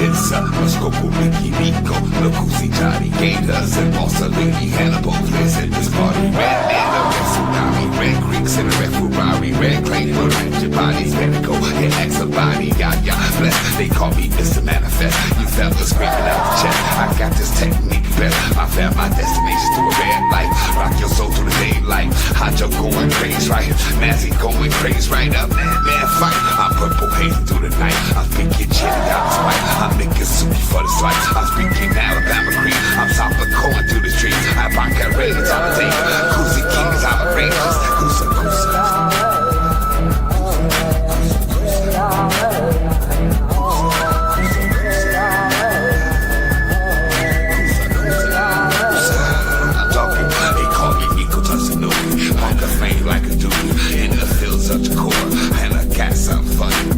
It's Muskoku, Ricky, Rico, Locusi, Johnny, Gators, and Mussolini, Hannibal, Liz, and this party. Red Man, a red tsunami, red creeks, and a red Ferrari, red claim, a red Giovanni's, Medical, and Exabani, ya, bless. They call me Mr. Manifest. You fellas screaming out the chest. I got this technique better. I found my destination through a red light. Rock your soul through the daylight. Hot jump going crazy, right? Nancy going crazy, right up, man, fight. I'm purple haze through the night. I'm speaking chili out of spite. I'm making soup for the slice. I'm speaking Alabama cream. I'm South Dakota through the streets. I rock that range all the day. Cousy King is outrageous. Kusa. I'm talking. They call me Nico Tussanui. Punk a flame like a dude. In the field such a core. And I got something funny.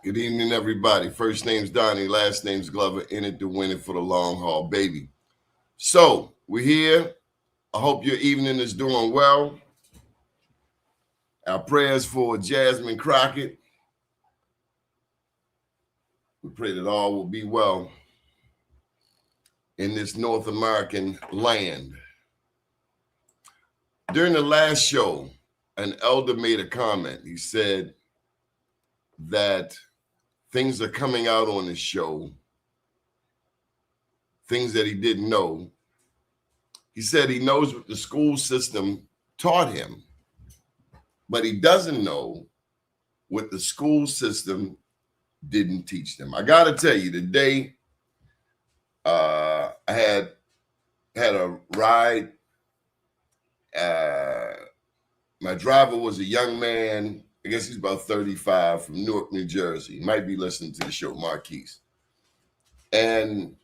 Good evening, everybody. First name's Donnie, last name's Glover. In it to win it for the long haul, baby. So we're here. I hope your evening is doing well. Our prayers for Jasmine Crockett. We pray that all will be well in this North American land. During the last show, an elder made a comment. He said that things are coming out on this show, things that he didn't know. He said he knows what the school system taught him, but he doesn't know what the school system didn't teach them. I got to tell you, today I had a ride. My driver was a young man. I guess he's about 35 from Newark, New Jersey. He might be listening to the show, Marquise. And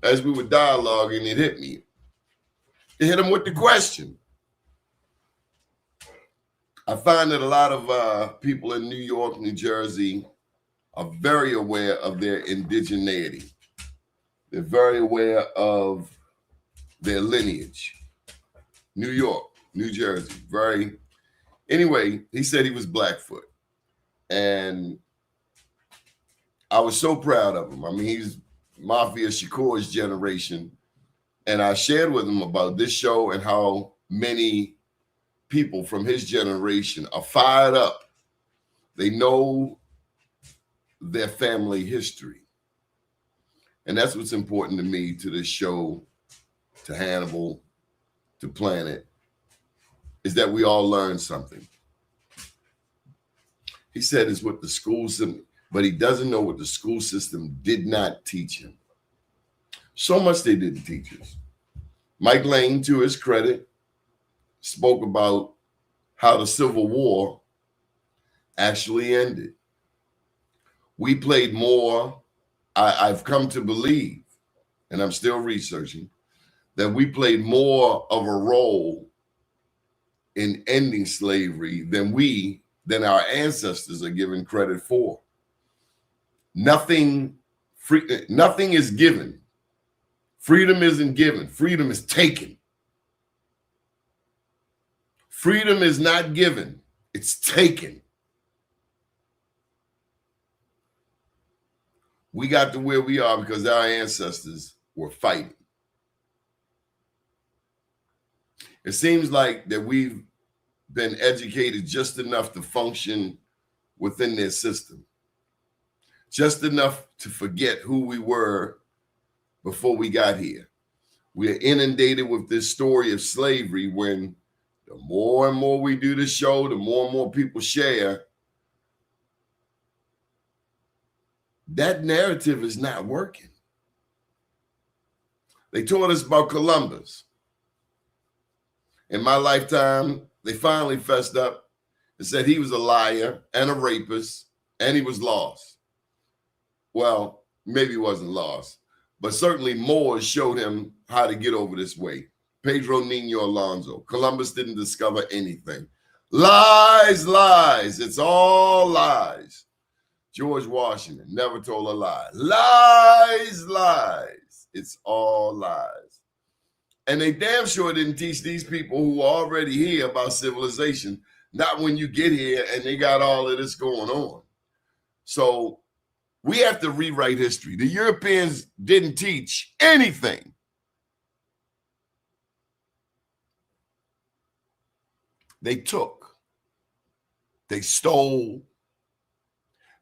as we were dialoguing, it hit me. It hit him with the question. I find that a lot of people in New York, New Jersey are very aware of their indigeneity. They're very aware of their lineage. New York, New Jersey, very. Anyway, he said he was Blackfoot. And I was so proud of him. I mean, he's Mafia Shakur's generation. And I shared with him about this show and how many people from his generation are fired up. They know their family history. And that's what's important to me, to this show, to Hannibal, to Planet, is that we all learn something. He said it's what the school system, but he doesn't know what the school system did not teach him. So much they didn't teach us. Mike Lane, to his credit, spoke about how the Civil War actually ended. We played more, I've come to believe, and I'm still researching, that we played more of a role in ending slavery than our ancestors are given credit for. Nothing is given. Freedom isn't given. Freedom is taken. Freedom is not given. It's taken. We got to where we are because our ancestors were fighting. It seems like that we've been educated just enough to function within their system, just enough to forget who we were before we got here. We are inundated with this story of slavery when the more and more we do this show, the more and more people share, that narrative is not working. They taught us about Columbus. In my lifetime, they finally fessed up and said he was a liar and a rapist and he was lost. Well, maybe he wasn't lost, but certainly Moors showed him how to get over this way. Pedro Nino Alonso. Columbus didn't discover anything. Lies, lies. It's all lies. George Washington never told a lie. Lies, lies. It's all lies. And they damn sure didn't teach these people who are already here about civilization, not when you get here and they got all of this going on. So we have to rewrite history. The Europeans didn't teach anything. They took, they stole,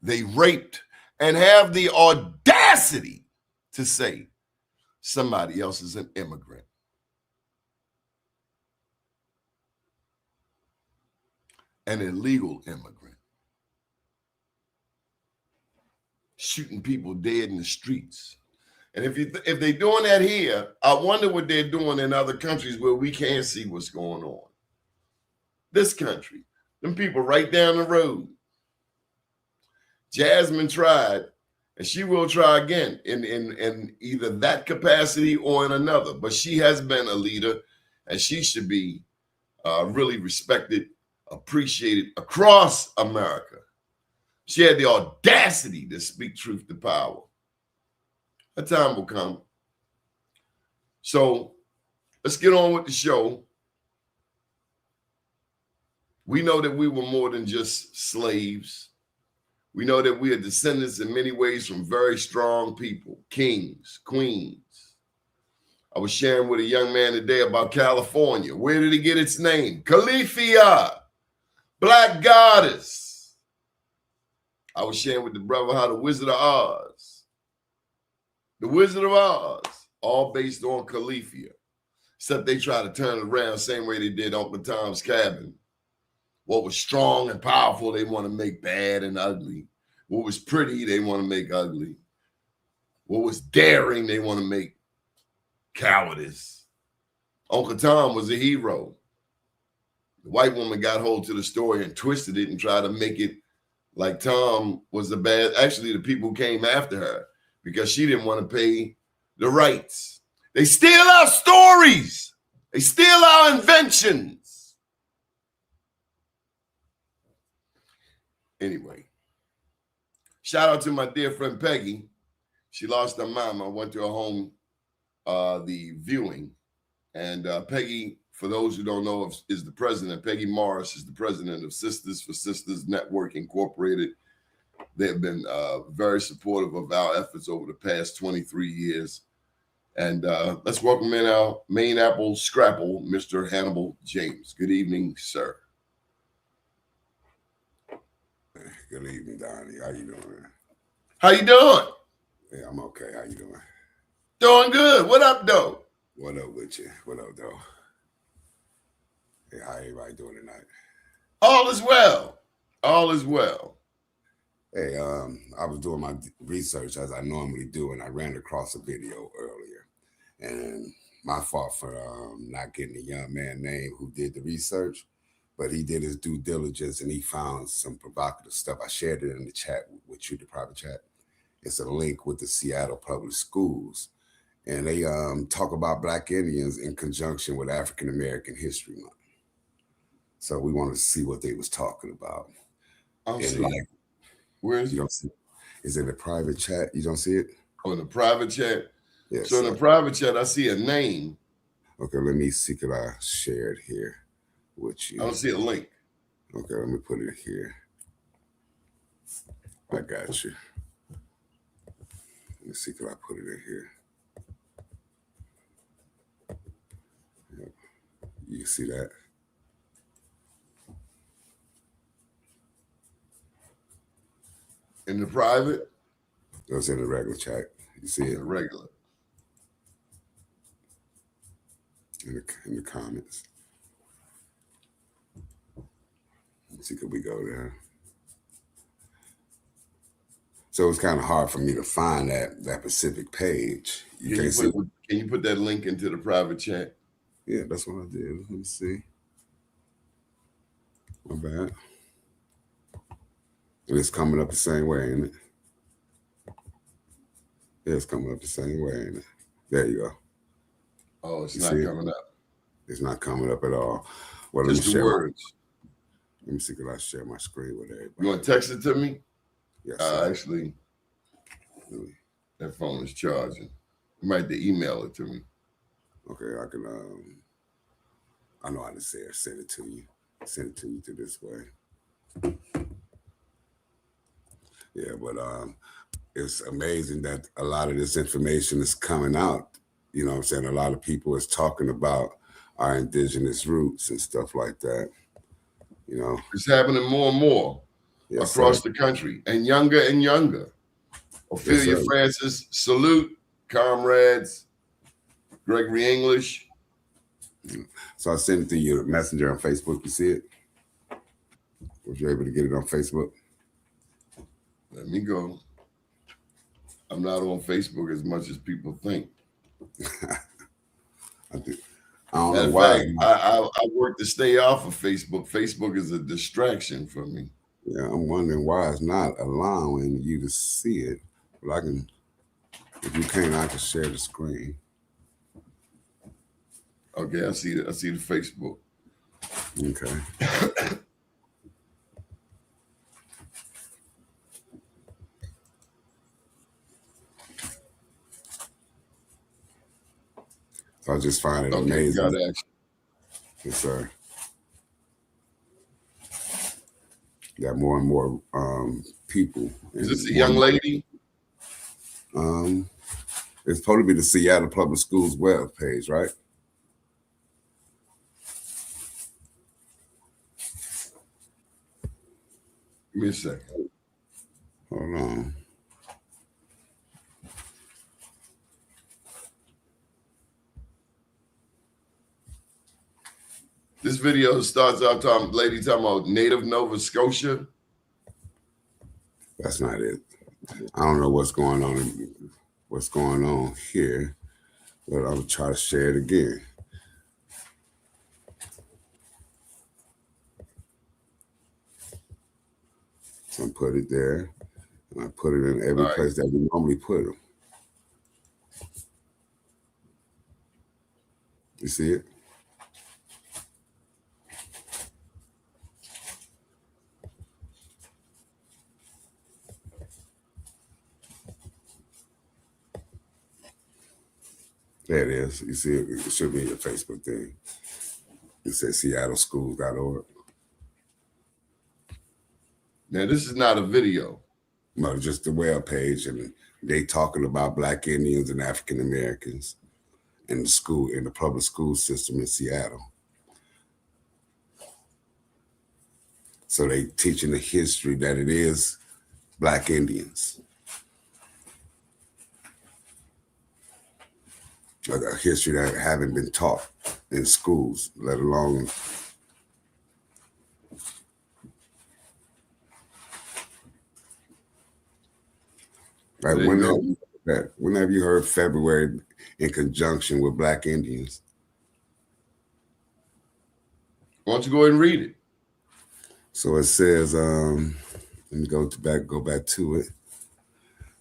they raped, and have the audacity to say somebody else is an immigrant. An illegal immigrant. Shooting people dead in the streets. And if they're doing that here, I wonder what they're doing in other countries where we can't see what's going on. This country, them people right down the road. Jasmine tried, and she will try again in either that capacity or in another. But she has been a leader, and she should be really respected, appreciated across America. She had the audacity to speak truth to power. A time will come. So let's get on with the show. We know that we were more than just slaves. We know that we are descendants in many ways from very strong people, kings, queens. I was sharing with a young man today about California. Where did it get its name? Califia, Black Goddess. I was sharing with the brother how the Wizard of Oz, all based on Califia, except they try to turn it around same way they did Uncle Tom's Cabin. What was strong and powerful, they want to make bad and ugly. What was pretty, they want to make ugly. What was daring, they want to make cowardice. Uncle Tom was a hero. The white woman got hold to the story and twisted it and tried to make it like Tom was the bad. Actually, the people came after her because she didn't want to pay the rights. They steal our stories. They steal our inventions. Anyway, shout out to my dear friend Peggy. She lost her mom. I went to her home, the viewing. And Peggy, for those who don't know, is the president. Peggy Morris is the president of Sisters for Sisters Network Incorporated. They have been very supportive of our efforts over the past 23 years. And let's welcome in our main apple scrapple, Mr. Hannibal James. Good evening, sir. Good evening, Donnie. How you doing? How you doing? Yeah, I'm okay. How you doing? Doing good. What up, though? What up with you? What up, though? Hey, how everybody doing tonight? All is well. All is well. Hey, I was doing my research as I normally do, and I ran across a video earlier. And my fault for not getting the young man name who did the research, but he did his due diligence and he found some provocative stuff. I shared it in the chat with you, the private chat. It's a link with the Seattle Public Schools. And they talk about Black Indians in conjunction with African American History Month. So we wanted to see what they was talking about. I'll see it. Where is it? Is it a private chat? You don't see it? Oh, in the private chat? Yes. So in the private chat, I see a name. Okay, let me see. Could I share it here with you? I don't see a link. Okay, let me put it here. I got you. Let me see. Could I put it in here? Yep. You You see that? In the private? It was in the regular chat. You see it? In the regular. In the comments. Let's see, could we go there? So it's kind of hard for me to find that specific page. Can you put that link into the private chat? Yeah, that's what I did. Let me see. My bad. And it's coming up the same way, ain't it? Yeah, it's coming up the same way, ain't it? There you go. Oh, it's not coming up. It's not coming up at all. Well, Just the words. Let me see, could I share my screen with everybody? You want to text it to me? Yes. Actually, that phone is charging. You might have to email it to me. Okay, I can. I know how to say it. Send it to you. Send it to you through this way. Yeah, but it's amazing that a lot of this information is coming out. You know what I'm saying? A lot of people is talking about our indigenous roots and stuff like that. You know, it's happening more and more across the country, and younger and younger. Ophelia Francis, salute, comrades. Gregory English. So I sent it to your messenger on Facebook. You see it? Was you able to get it on Facebook? Let me go. I'm not on Facebook as much as people think. I don't know why. I work to stay off of Facebook. Facebook is a distraction for me. Yeah, I'm wondering why it's not allowing you to see it. But I can, if you can't, I can share the screen. Okay, I see the Facebook. Okay. So I just find it amazing. Got action. Yes, sir. Got more and more people. Is this a young lady? It's supposed to be the Seattle Public Schools web page, right? Give me a second. Hold on. This video starts out talking about native Nova Scotia. That's not it. I don't know what's going on here, but I'll try to share it again. So I put it there, and I put it in every place that we normally put them. You see it? There it is. You see it? It should be in your Facebook thing. It says seattleschools.org. Now, this is not a video. No, just the web page, and they talking about Black Indians and African Americans in the public school system in Seattle. So they teaching the history that it is Black Indians. Like a history that haven't been taught in schools, let alone like when have you heard February in conjunction with Black Indians? Why don't you go ahead and read it? So it says, let me go back to it.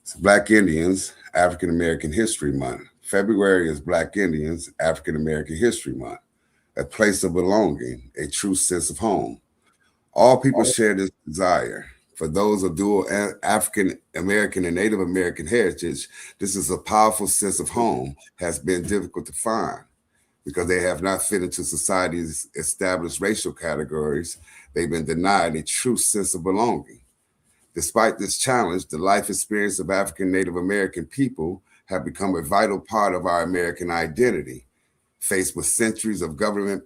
It's Black Indians, African American History Month. February is Black Indians, African American History Month. A place of belonging, a true sense of home. All people share this desire. For those of dual African American and Native American heritage, this is a powerful sense of home, has been difficult to find because they have not fit into society's established racial categories. They've been denied a true sense of belonging. Despite this challenge, the life experience of African Native American people have become a vital part of our American identity. Faced with centuries of government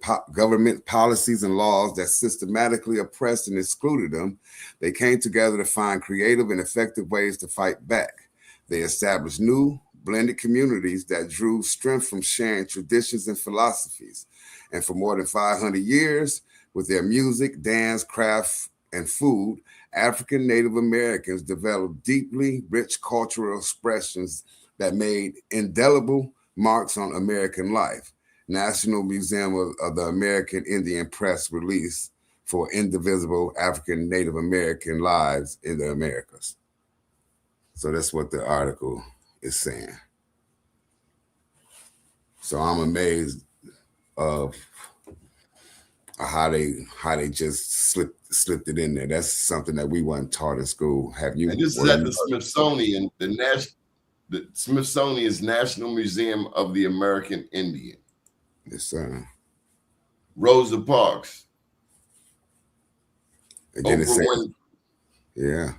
policies and laws that systematically oppressed and excluded them, they came together to find creative and effective ways to fight back. They established new, blended communities that drew strength from sharing traditions and philosophies. And for more than 500 years, with their music, dance, craft, and food, African Native Americans developed deeply rich cultural expressions that made indelible marks on American life. National Museum of the American Indian Press release for indivisible African Native American lives in the Americas. So that's what the article is saying. So I'm amazed of how they just slipped it in there. That's something that we weren't taught in school. Have you? And this is at the Smithsonian, the Smithsonian's National Museum of the American Indian. Yes, sir. Rosa Parks. And then Oprah Winfrey. Yeah.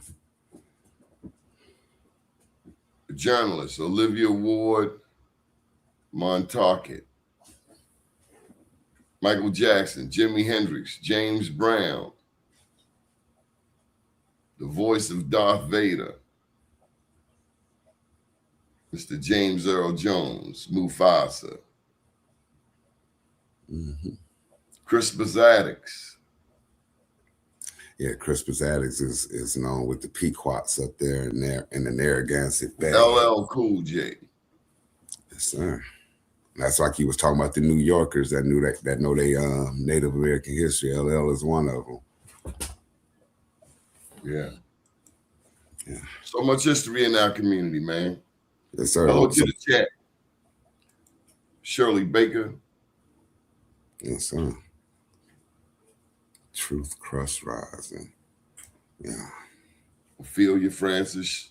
Journalist Olivia Ward Montaukett. Michael Jackson, Jimi Hendrix, James Brown, the voice of Darth Vader, Mr. James Earl Jones, Mufasa, Crispus Attucks. Yeah, Crispus Attucks is known with the Pequots up there in the Narragansett Bay. LL Cool J. Yes, sir. That's like he was talking about the New Yorkers that know they Native American history. LL is one of them. Yeah. Yeah. So much history in our community, man. Yes, sir. Hello to the chat. Shirley Baker. Yes, sir. Truth Crust Rising. Yeah. Ophelia Francis.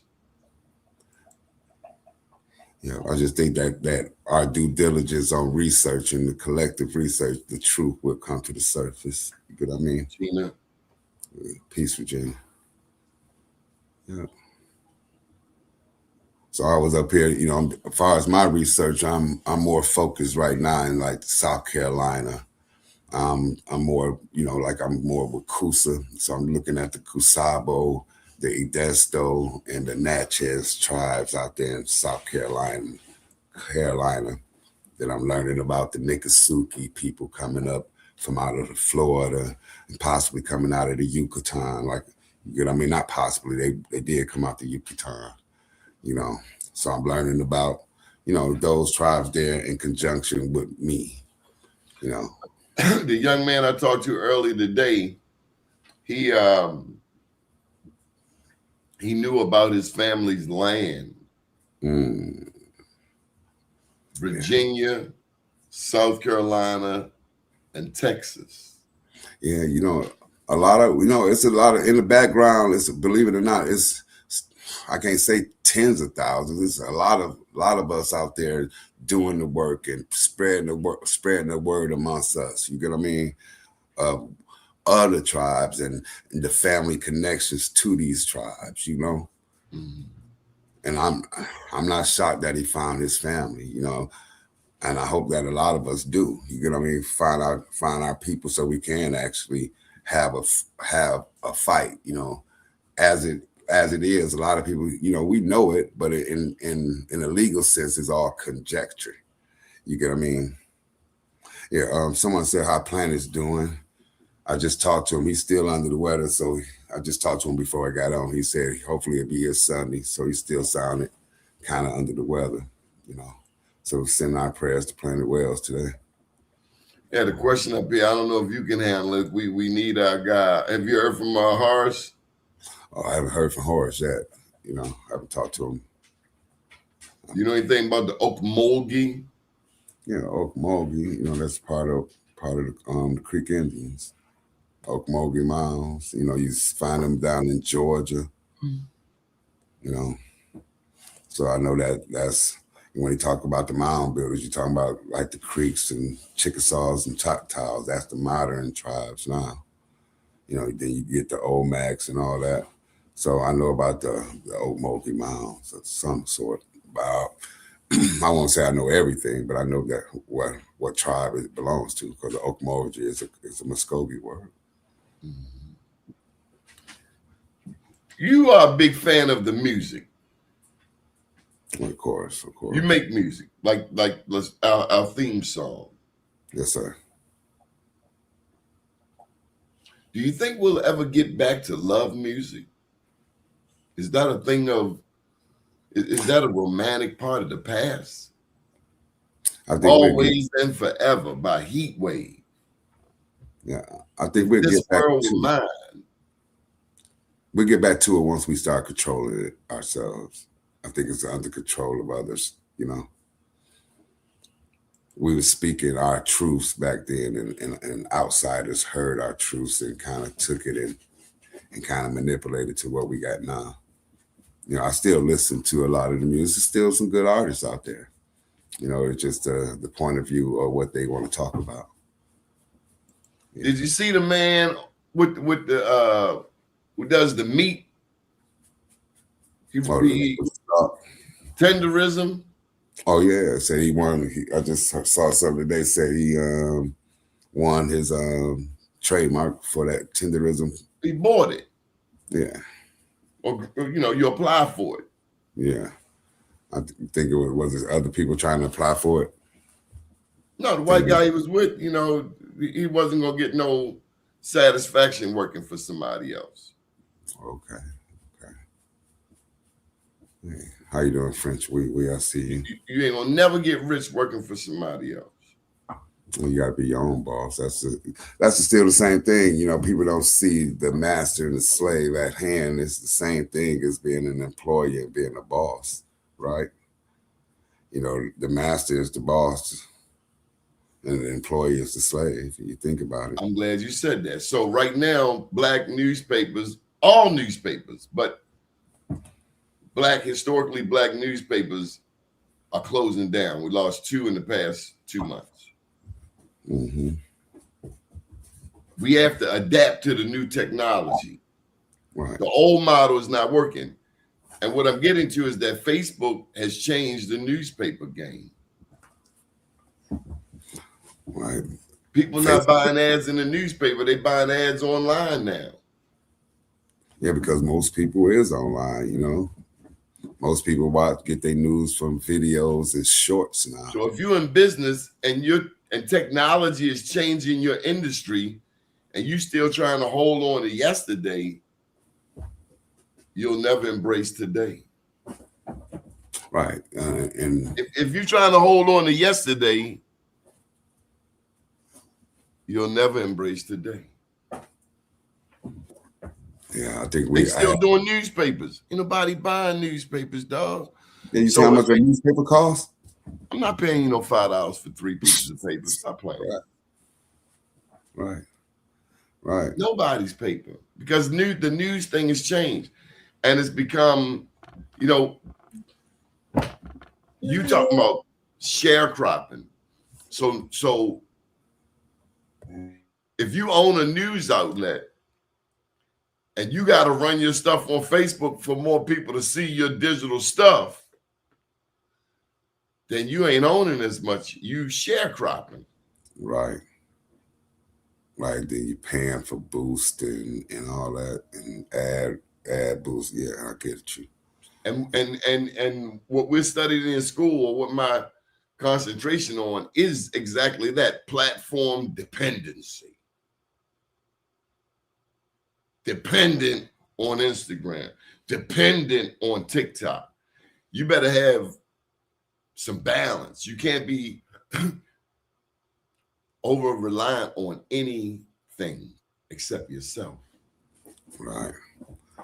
Yeah, I just think that our due diligence on research and the collective research, the truth will come to the surface. You get what I mean? Gina. Peace, Virginia. Yeah. So I was up here, as far as my research, I'm more focused right now in like South Carolina. I'm more, I'm more with Coosa. So I'm looking at the Cusabo, the Edesto, and the Natchez tribes out there in South Carolina, that I'm learning about the Nicosuke people coming up from out of Florida and possibly coming out of the Yucatan. Like, you know what I mean? Not possibly, they did come out the Yucatan, So I'm learning about, those tribes there in conjunction with me, The young man I talked to earlier today, he knew about his family's land. Virginia, South Carolina, and Texas. Yeah, a lot of, it's a lot of, in the background, believe it or not, I can't say tens of thousands. It's a lot of us out there doing the work and spreading the word amongst us. You get what I mean? Other tribes and the family connections to these tribes, And I'm not shocked that he found his family, and I hope that a lot of us do. You get what I mean? Find our people so we can actually have a fight, as it is. A lot of people, we know it, but in a legal sense, it's all conjecture. You get what I mean? Yeah. Someone said how Planet's doing. I just talked to him. He's still under the weather, so I just talked to him before I got on. He said hopefully it'll be here Sunday, so he still sounded kind of under the weather, So send our prayers to Planet Wells today. Yeah, the question up here, I don't know if you can handle it. We need our guy. Have you heard from Horace? Oh, I haven't heard from Horace yet. I haven't talked to him. You know anything about the Okmulgee? Yeah, Okmulgee. That's part of the Creek Indians. Okmulgee mounds. You find them down in Georgia. So I know that's when you talk about the mound builders, you're talking about like the Creeks and Chickasaws and Choctaws. That's the modern tribes now. Then you get the Olmecs and all that. So I know about the Okmulgee mounds of some sort. I won't say I know everything, but I know that what tribe it belongs to, because the Okmulgee is a Muskogee word. You are a big fan of the music. Of course. You make music like our theme song. Yes, sir. Do you think we'll ever get back to love music? Is that a thing of? Is that a romantic part of the past? I think Always and Forever by Heat Wave. Yeah, I think we'll This get back world to was mine. We'll get back to it once we start controlling it ourselves. I think it's under control of others, you know. We were speaking our truths back then, and outsiders heard our truths and kind of took it and kind of manipulated to what we got now. You know, I still listen to a lot of the music. There's still some good artists out there. You know, it's just the point of view of what they want to talk about. Yeah. Did you see the man with the who does the meat? Tenderism. Oh yeah, said he won. I just saw something today. Said he won his trademark for that tenderism. He bought it. Yeah. Or you apply for it. Yeah. I think it was other people trying to apply for it. No, the white guy he was with, he wasn't gonna get no satisfaction working for somebody else. Okay. Hey, how you doing, French? We I see you. You ain't gonna never get rich working for somebody else. Well, you gotta be your own boss. That's still the same thing. You know, people don't see the master and the slave at hand. It's the same thing as being an employee and being a boss, right? You know, the master is the boss and the employee is the slave. You think about it. I'm glad you said that. So right now, Black newspapers, all newspapers, but historically black newspapers are closing down. We lost 2 in the past 2 months. Mm-hmm. We have to adapt to the new technology. Right. The old model is not working. And what I'm getting to is that Facebook has changed the newspaper game. Right. People not buying ads in the newspaper, they buying ads online now. Yeah, because most people is online, you know. Most people get their news from videos and shorts now. So if you're in business and technology is changing your industry and you still trying to hold on to yesterday, you'll never embrace today. Right. And if you're trying to hold on to yesterday, you'll never embrace today. Yeah, I think they still doing newspapers. Ain't nobody buying newspapers, dog. Yeah, you see how much a newspaper costs? I'm not paying you $5 for 3 pieces of paper. Stop playing. Right. Nobody's paper because the news thing has changed, and it's become, you talking about sharecropping. So if you own a news outlet and you got to run your stuff on Facebook for more people to see your digital stuff, then you ain't owning as much. You sharecropping. Right. Then you're paying for boost and all that and ad boost. Yeah, I get you. And what we're studying in school, or what my concentration on, is exactly that: platform dependency. Dependent on Instagram, dependent on TikTok. You better have some balance. You can't be over reliant on anything except yourself. Right.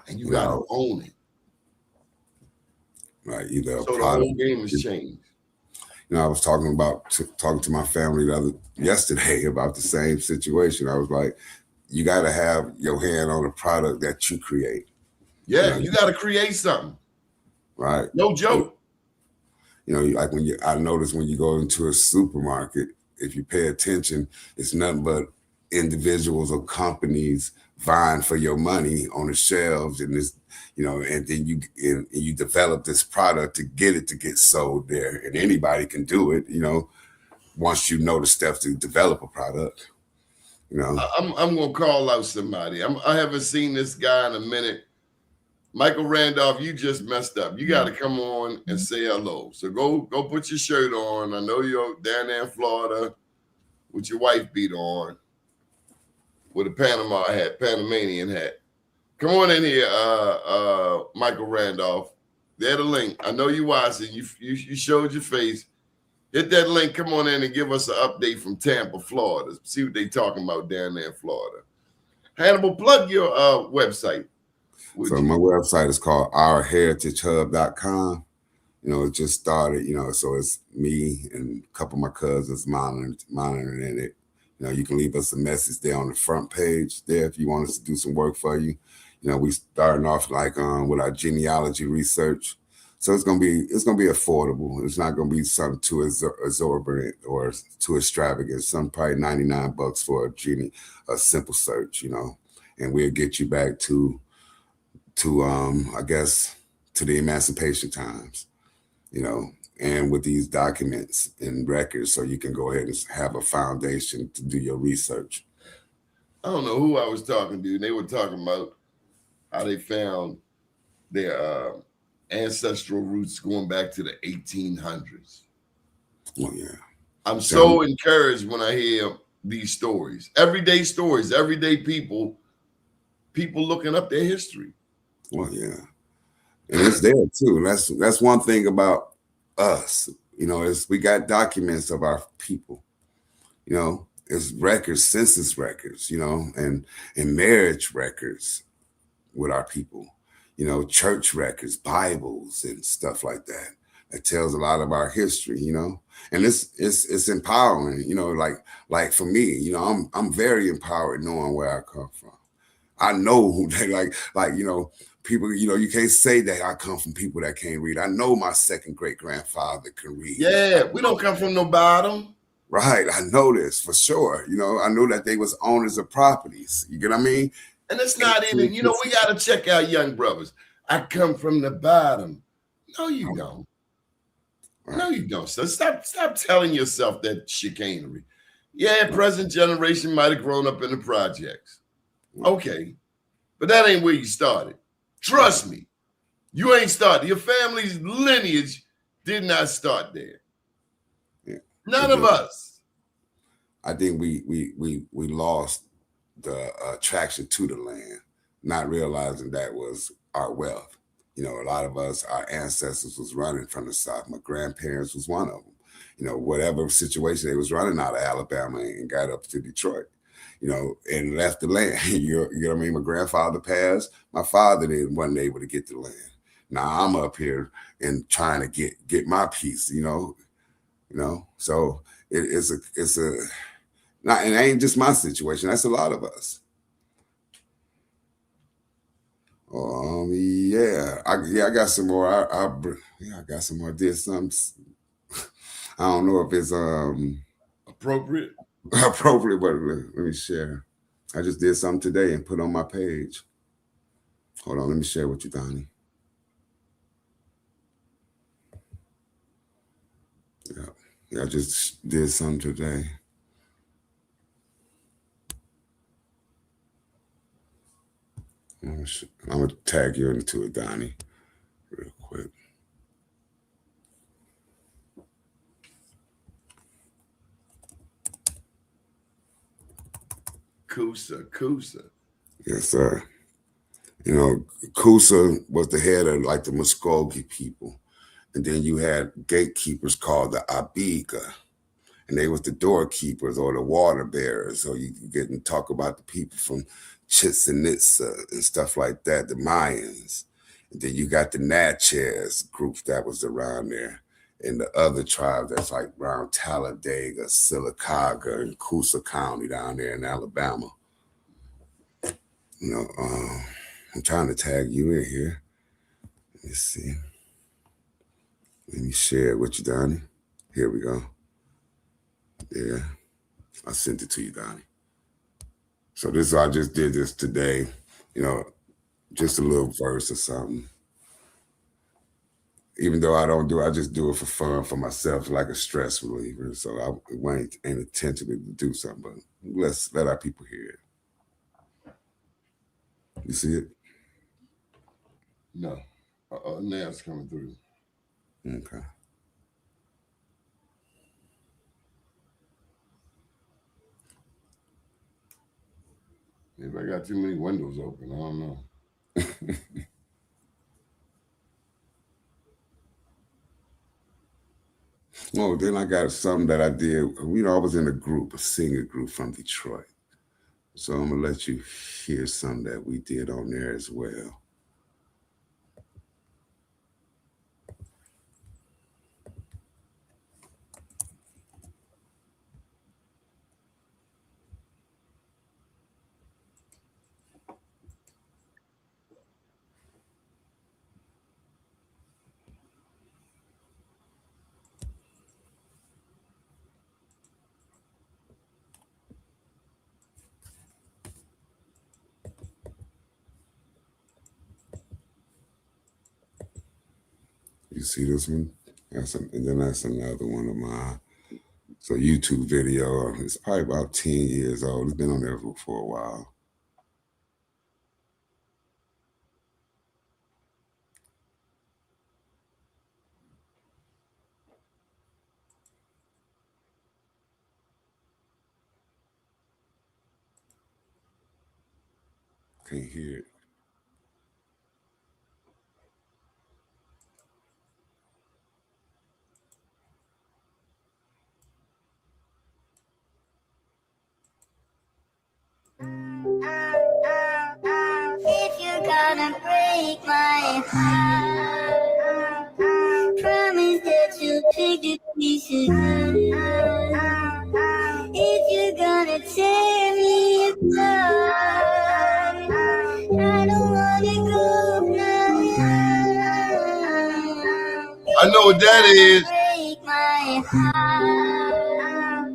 And you gotta own it. Right. So the whole game has changed. I was talking to my family yesterday about the same situation. I was like, you got to have your hand on the product that you create. Yeah, you got to create something. Right. No joke. Like I notice when you go into a supermarket, if you pay attention, it's nothing but individuals or companies vying for your money on the shelves, and this, and then you develop this product to get sold there, and anybody can do it, once you know the steps to develop a product. I'm gonna call out somebody. I haven't seen this guy in a minute. Michael Randolph, you just messed up. You got to come on and say hello. So go put your shirt on. I know you're down there in Florida with your wife beat on, with a Panamanian hat. Come on in here, Michael Randolph. There's the link. I know you watching. You showed your face. Hit that link. Come on in and give us an update from Tampa, Florida. See what they talking about down there in Florida. Hannibal, plug your website. So my website is called ourheritagehub.com. It just started, so it's me and a couple of my cousins monitoring it. You can leave us a message there on the front page there if you want us to do some work for you. We starting off like with our genealogy research. So it's gonna be affordable. It's not gonna be something too exorbitant or too extravagant. Some probably $99 for a simple search, and we'll get you back to I guess to the emancipation times, and with these documents and records, so you can go ahead and have a foundation to do your research. I don't know who I was talking to. They were talking about how they found their ancestral roots going back to the 1800s. Well, yeah. I'm so encouraged when I hear these stories, everyday people looking up their history. Well, yeah, and it's there too. That's one thing about us, is we got documents of our people, it's records, census records, and marriage records with our people, church records, Bibles and stuff like that. It tells a lot of our history, and it's empowering, like for me, I'm very empowered knowing where I come from. I know who they people, you can't say that I come from people that can't read. I know my second great grandfather can read. Yeah, we don't come from no bottom. Right. I know this for sure. I know that they was owners of properties. You get what I mean? And it's not even, we got to check our young brothers. I come from the bottom. No, you don't. Right. No, you don't. So stop telling yourself that chicanery. Yeah, present generation might have grown up in the projects. Okay. But that ain't where you started. Trust me. You ain't started. Your family's lineage did not start there. Yeah. None of us. I think we lost the attraction to the land, not realizing that was our wealth. A lot of us, our ancestors was running from the South. My grandparents was one of them. Whatever situation they was running out of Alabama and got up to Detroit, and left the land. You know what I mean? My grandfather passed. My father wasn't able to get the land. Now I'm up here and trying to get my piece. So it's a not, and it ain't just my situation. That's a lot of us. Yeah, I got some more. I got some more. Did some. I don't know if it's appropriate, but let me share. I just did something today and put on my page. Hold on, let me share with you, Donnie. Yeah, I just did something today. I'm gonna tag you into it, Donnie, real quick. Kusa. Yes, sir. Kusa was the head of like the Muskogee people. And then you had gatekeepers called the Abiga. And they was the doorkeepers or the water bearers. So you get and talk about the people from Chichen Itza and stuff like that, the Mayans. And then you got the Natchez group that was around there. And the other tribe that's like around Talladega, Sylacauga, and Coosa County down there in Alabama. I'm trying to tag you in here. Let me see. Let me share it with you, Donnie. Here we go. Yeah, I sent it to you, Donnie. So I just did this today, you know, just a little verse or something. Even though I just do it for fun for myself, like a stress reliever. So I ain't intentionally to do something, but let's let our people hear it. You see it? No. Now it's coming through. Okay. Maybe I got too many windows open. I don't know. Oh, then I got something that I did. You know, I was in a singer group from Detroit. So I'm gonna let you hear something that we did on there as well. You see this one? And then that's another one of mine. It's a YouTube video. It's probably about 10 years old. It's been on there for a while. Can't hear it. If you're gonna break my heart, promise that you'll pick the pieces apart. If you're gonna tear me apart, I don't wanna go now. I know what that is. Break my heart,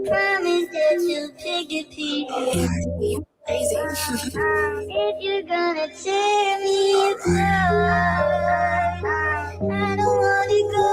promise that you'll pick the pieces. You crazy. If you're gonna tear me apart, I don't wanna go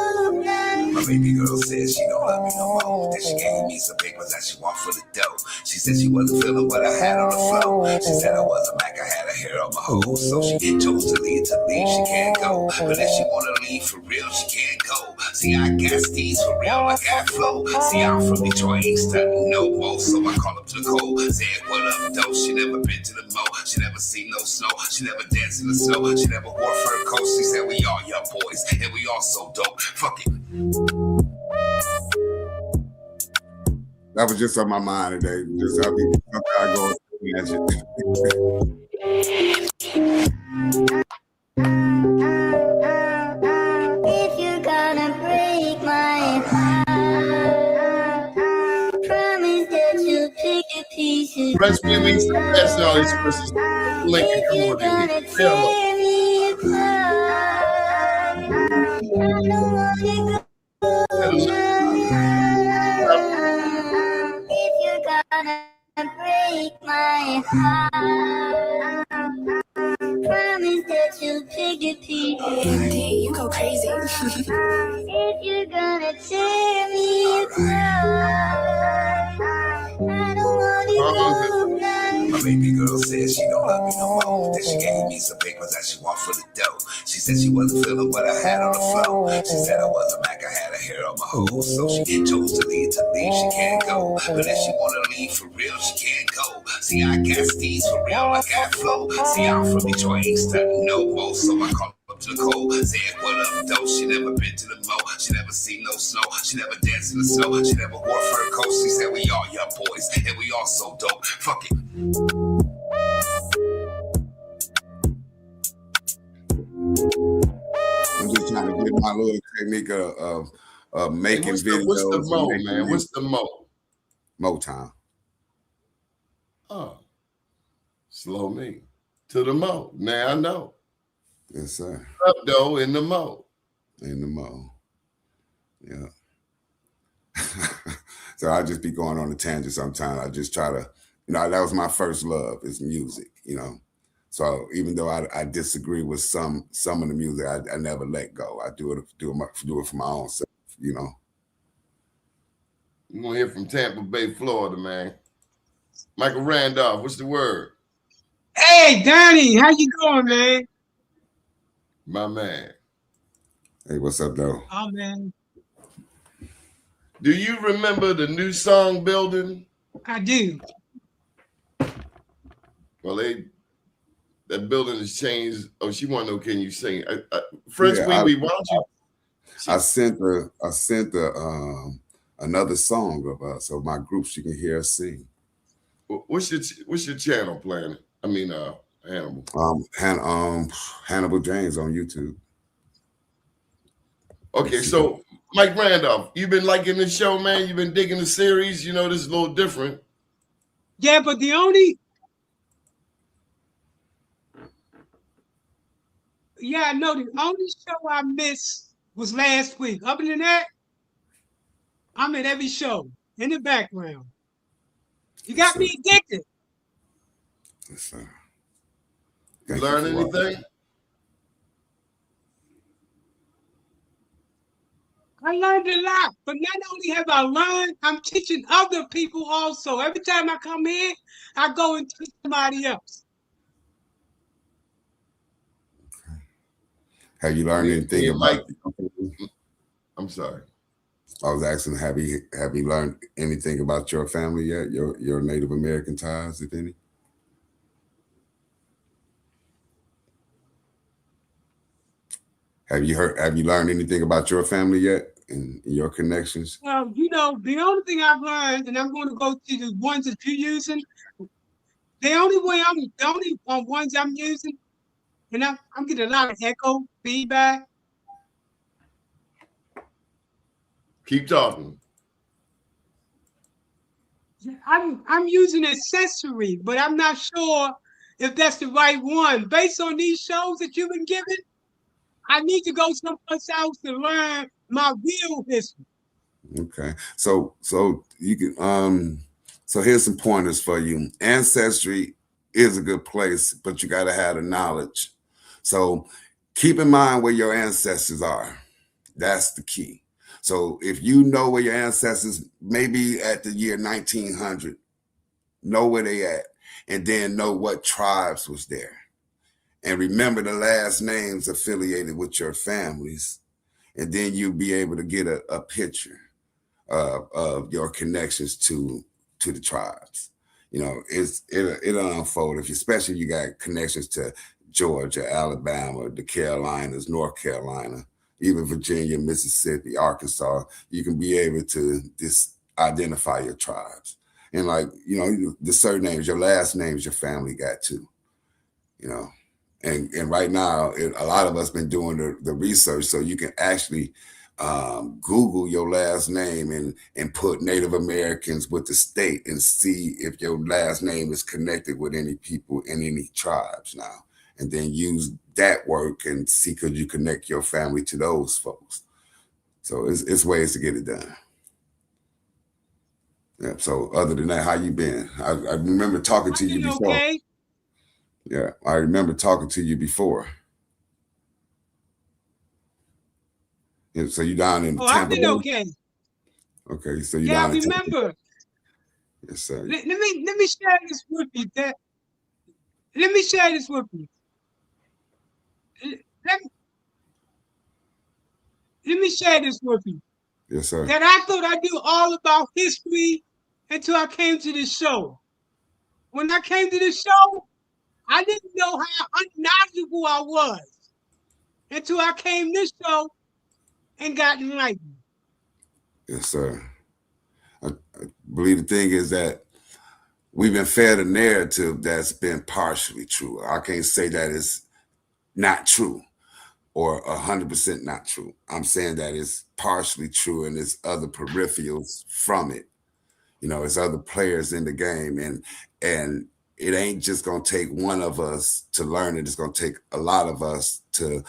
now. My baby girl says she don't love me no more. That she gave me some papers that she want for the dough. She said she wasn't feeling what I had on the floor. She said I was a Mac, I had a hair on my hole. So she chose to leave, she can't go. But if she wanna leave for real, she can't go. See, I got these for real, I got flow. See, I'm from Detroit, ain't stunting no more. So I call up to the cold, said what up, though. She never been to the mo, she never seen no snow. She never danced in the snow, she never wore fur coats. She said we all young boys, and we all so dope. Fuck it. That was just on my mind today. Just something I go imagine. If you're gonna break my heart, promise that you'll pick the pieces. Fresh Weeks, that's all these verses. Lincoln, come on in here. Tear me apart, I don't wanna go now. If you're gonna break my heart, promise that you'll pick the pieces. You go crazy. If you're gonna tear me apart, I don't wanna go now. My baby girl says she don't love me no more. That she gave me some papers that she want for the dough. She said she wasn't feeling what I had on the floor. She said I was a Mac, I had a hair on my hole. So she chose to leave, she can't go. But if she wanna leave for real, she can't go. See, I got these for real, I got flow. See, I'm from Detroit, ain't stunting no more. So I call up to the cold, said what up, though. She never been to the mo, she never seen no snow. She never danced in the snow, she never wore fur coats. She said we all young boys, and we all so dope. Fuck it. I'm just trying to get my little technique of making videos. What's the mo, man? What's the mo? Motown. Oh, slow me to the mo. Now I know. Yes, sir. Up though in the mo. In the mo. Yeah. So I just be going on a tangent sometimes. I just try to that was my first love is music, So even though I disagree with some of the music, I never let go. I do it for my own self, We're gonna hear from Tampa Bay, Florida, man. Michael Randolph, what's the word? Hey, Danny, how you doing, man? My man. Hey, what's up, though? Oh, man. Do you remember the new song building? I do. Well, that building has changed. Oh, she want to know, can you sing? French Wee, why don't you? I sent another song of us so my group she can hear us sing. What's your channel, Planet? I mean, Hannibal. Hannibal James on YouTube. Okay, so Mike Randolph, you've been liking this show, man. You've been digging the series. You know, this is a little different. Yeah, but the only I know the only show I missed was last week. Other than that, I'm in every show in the background. You got me addicted. Yes, sir. Learn anything? I learned a lot, but not only have I learned, I'm teaching other people also. Every time I come in, I go and teach somebody else. Have you learned anything about? I'm sorry. I was asking, have you learned anything about your family yet? Your Native American ties, if any? Have you learned anything about your family yet and your connections? Well, the only thing I've learned, and I'm going to go to the ones that you're using. The only ones I'm using, and I'm getting a lot of echo feedback. Keep talking. I'm using accessory, but I'm not sure if that's the right one. Based on these shows that you've been giving, I need to go someplace else to learn my real history. Okay, so you can so here's some pointers for you. Ancestry is a good place, but you got to have the knowledge. So keep in mind where your ancestors are. That's the key. So if you know where your ancestors, maybe at the year 1900, know where they at, and then know what tribes was there. And remember the last names affiliated with your families. And then you'll be able to get a picture of your connections to the tribes. It'll unfold, especially if you got connections to Georgia, Alabama, the Carolinas, North Carolina, even Virginia, Mississippi, Arkansas. You can be able to identify your tribes. And the surnames, your last names, your family got too, And right now, a lot of us been doing the research, so you can actually Google your last name and put Native Americans with the state and see if your last name is connected with any people in any tribes now. And then use that work and see could you connect your family to those folks. So it's ways to get it done. Yeah. So other than that, how you been? I remember talking to you before. Okay. Yeah, I remember talking to you before. Yeah, so you down in Tampa? I've been okay. Okay, so you down in Tampa? Yeah, I remember. Yes, sir. Let me share this with you. Let me share this with you. Let me share this with you. Yes, sir. That I thought I knew all about history until I came to this show. When I came to this show, I didn't know how unknowledgeable I was until I came this show and got enlightened. Yes, sir. I believe the thing is that we've been fed a narrative that's been partially true. I can't say that it's not true or 100% not true. I'm saying that it's partially true and there's other peripherals from it. It's other players in the game and it ain't just going to take one of us to learn it. It's going to take a lot of us to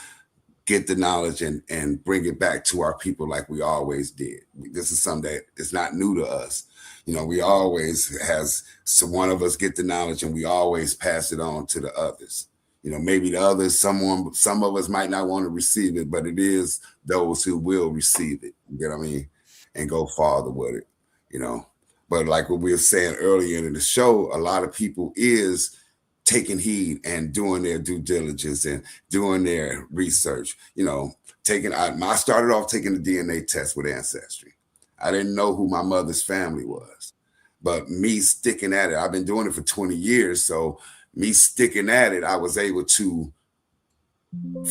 get the knowledge and bring it back to our people like we always did. This is something that is not new to us. You know, we always one of us get the knowledge and we always pass it on to the others. You know, maybe the others, some of us might not want to receive it, but it is those who will receive it. You know what I mean? And go farther with it, you know. But like what we were saying earlier in the show, a lot of people is taking heed and doing their due diligence and doing their research. You know, I started off taking the DNA test with Ancestry. I didn't know who my mother's family was, but me sticking at it, I've been doing it for 20 years. So me sticking at it, I was able to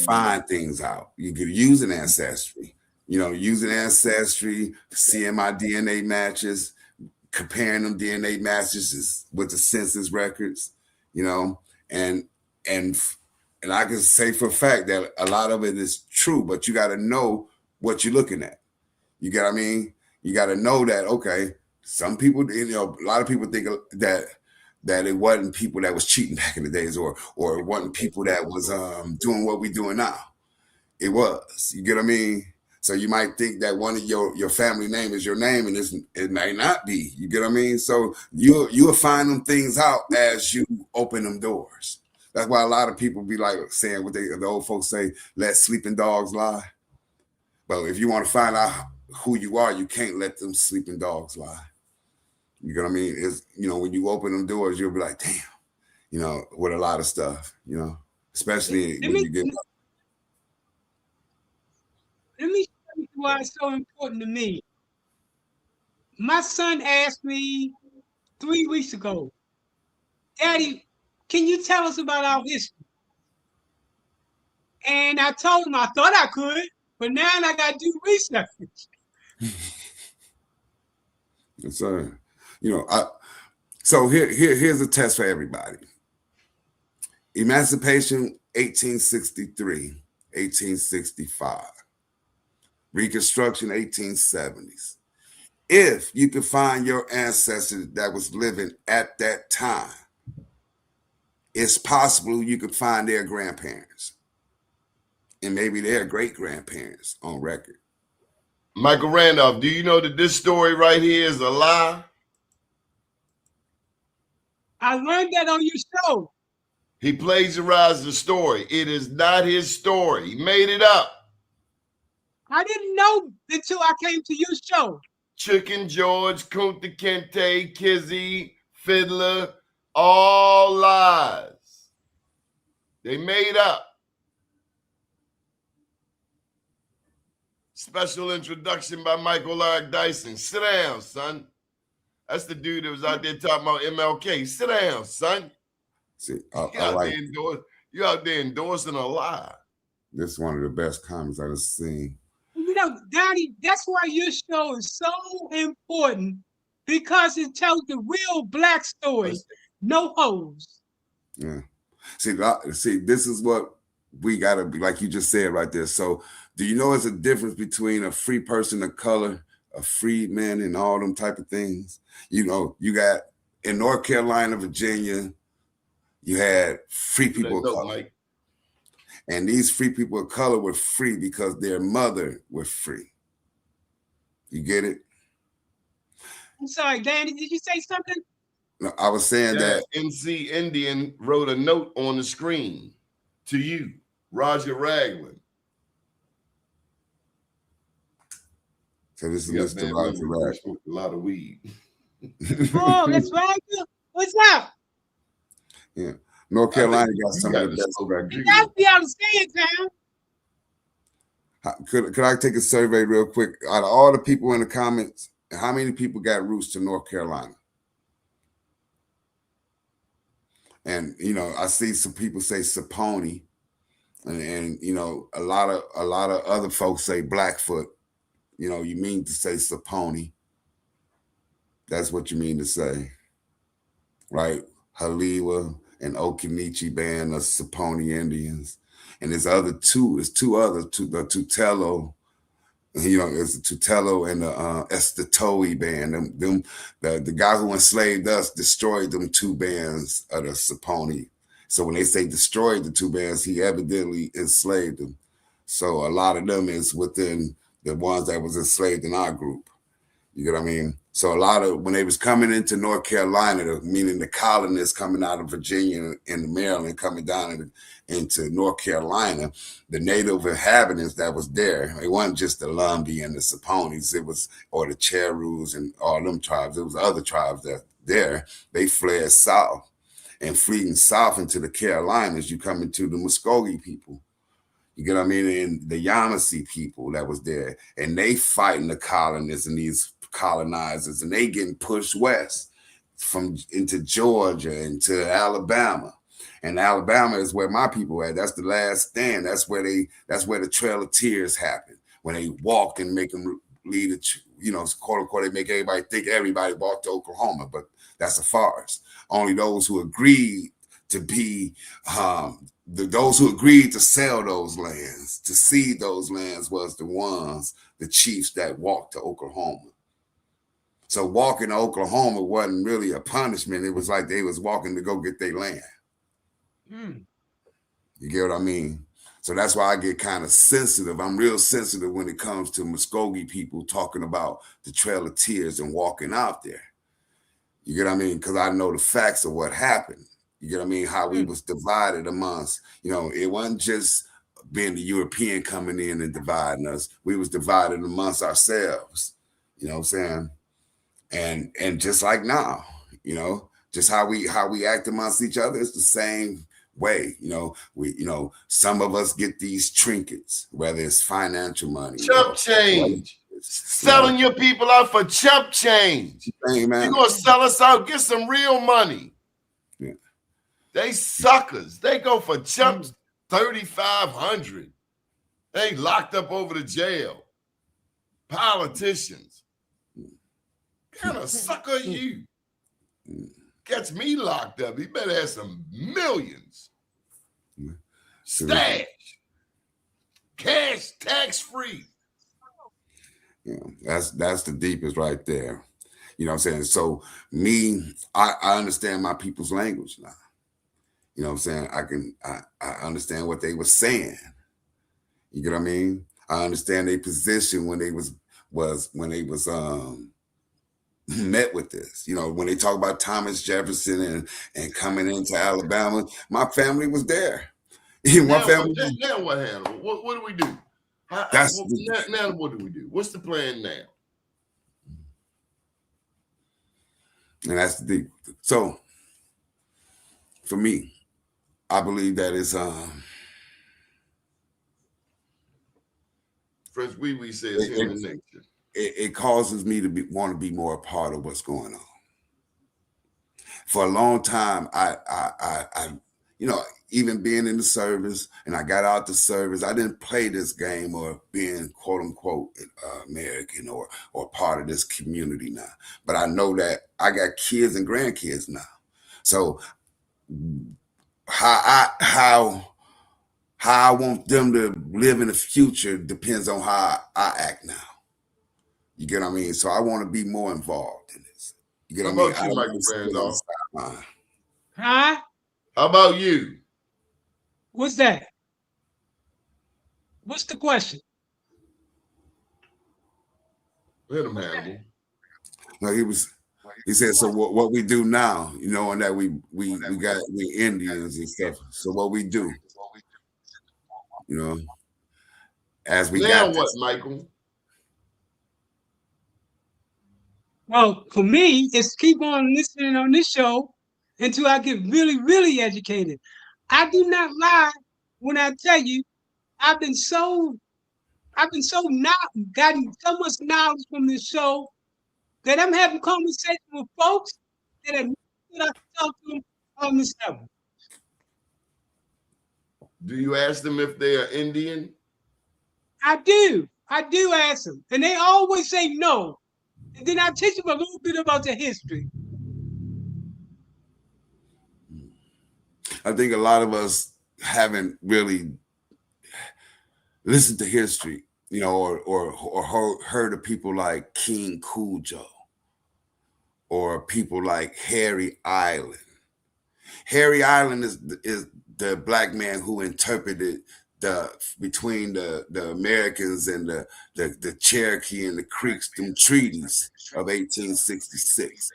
find things out. You could use an Ancestry, you know, using Ancestry, seeing my DNA matches, comparing them DNA matches with the census records, you know, and I can say for a fact that a lot of it is true, but you got to know what you're looking at. You get what I mean? You got to know that, okay, some people, you know, a lot of people think that it wasn't people that was cheating back in the days or it wasn't people that was doing what we're doing now. It was, you get what I mean? So you might think that one of your family name is your name, and it may not be. You get what I mean? So you'll find them things out as you open them doors. That's why a lot of people be like saying what the old folks say, let sleeping dogs lie. But if you want to find out who you are, you can't let them sleeping dogs lie. You know what I mean? It's, you know, when you open them doors, you'll be like, damn, you know, with a lot of stuff, you know, especially when you get. Let me show you why it's so important to me. My son asked me 3 weeks ago, Daddy, can you tell us about our history? And I told him I thought I could, but now I got to do research. Yes, sir. You know, so here's a test for everybody. Emancipation, 1863, 1865. Reconstruction, 1870s. If you could find your ancestor that was living at that time, it's possible you could find their grandparents and maybe their great-grandparents on record. Michael Randolph, do you know that this story right here is a lie? I learned that on your show. He plagiarized the story. It is not his story. He made it up. I didn't know until I came to your show. Chicken George, Kunta Kinte, Kizzy, Fiddler, all lies. They made up. Special introduction by Michael R. Dyson. Sit down, son. That's the dude that was out there talking about MLK. Sit down, son. See, you out there endorsing a lie. This is one of the best comments I've seen. You know, Daddy, that's why your show is so important, because it tells the real Black story. No hoes. Yeah. See, this is what we gotta be, like you just said right there. So do you know there's a difference between a free person of color, a freedman, and all them type of things? You know, you got in North Carolina, Virginia, you had free people of color. Mike. And these free people of color were free because their mother was free. You get it? I'm sorry, Danny, did you say something? No, I was saying that NC Indian wrote a note on the screen to you, Roger Ragland. So this is Mr. Roger Ragland. A lot of weed. Oh, that's Roger. What's up? Yeah. North Carolina got some of the best records. You got to be able to stay in town. Could I take a survey real quick? Out of all the people in the comments, how many people got roots to North Carolina? And you know, I see some people say Saponi, and you know, a lot of other folks say Blackfoot. You know, you mean to say Saponi. That's what you mean to say, right? Haliwa and Okinichi band of Saponi Indians, and there's two others, the Tutello, you know, there's the Tutello and the Estatoe band. The guy who enslaved us destroyed them two bands of the Saponi. So when they say destroyed the two bands, he evidently enslaved them. So a lot of them is within the ones that was enslaved in our group. You get what I mean? So a lot of when they was coming into North Carolina, meaning the colonists coming out of Virginia and Maryland coming down into North Carolina, the native inhabitants that was there, it wasn't just the Lumbee and the Saponis, it was, or the Cherus and all them tribes, it was other tribes that there, they fled south. And fleeing south into the Carolinas, you come into the Muskogee people. You get what I mean? And the Yamasee people that was there, and they fighting the colonists and these colonizers, and they getting pushed west from into Georgia, into Alabama. And Alabama is where my people are. That's the last stand. That's where the Trail of Tears happened. When they walk and make them lead, quote unquote, they make everybody think everybody walked to Oklahoma, but that's a farce. Only those who agreed to be those who agreed to sell those lands, to cede those lands, was the chiefs that walked to Oklahoma. So walking to Oklahoma wasn't really a punishment. It was like they was walking to go get their land. You get what I mean? So that's why I get kind of sensitive. I'm real sensitive when it comes to Muskogee people talking about the Trail of Tears and walking out there. You get what I mean? Because I know the facts of what happened. You get what I mean? How we was divided amongst, it wasn't just being the European coming in and dividing us. We was divided amongst ourselves. You know what I'm saying? And just like now, just how we act amongst each other is the same way. Some of us get these trinkets, whether it's financial money, chump change. Selling your people out for chump change. You're gonna sell us out, get some real money. Yeah. They suckers. They go for chumps 3,500. They locked up over the jail. Politicians. What kind of sucker are you? Gets me locked up. He better have some millions. Stash. Cash, tax-free. That's the deepest right there. You know what I'm saying? So I understand my people's language now. You know what I'm saying? I understand what they were saying. You get what I mean? I understand their position when they was met with this. When they talk about Thomas Jefferson and coming into Alabama, my family was there. Now what happened? What do we do? Now what do we do? What's the plan now? And that's the deep. So for me, I believe that it's Fresh Wee says human nature. It causes me to want to be more a part of what's going on. For a long time, I even being in the service, and I got out the service, I didn't play this game or being quote unquote American or part of this community now. But I know that I got kids and grandkids now. So how I want them to live in the future depends on how I act now. You get what I mean? So I want to be more involved in this. You get what I mean? How about you, Michael Randolph? Huh? How about you? What's that? What's the question? Let him handle. No, he said, so what we do now, and that we Indians and stuff. So what we do, as we now got what, Michael? Well, for me, it's keep on listening on this show until I get really, really educated. I do not lie when I tell you I've been so gotten so much knowledge from this show that I'm having conversations with folks that I talk to them on this level. Do you ask them if they are Indian? I do ask them, and they always say no. And then I teach them a little bit about the history. I think a lot of us haven't really listened to history, or heard of people like King Cujo or people like Harry Island. Harry Island is the black man who interpreted between the Americans and the Cherokee and the Creeks, them treaties of 1866.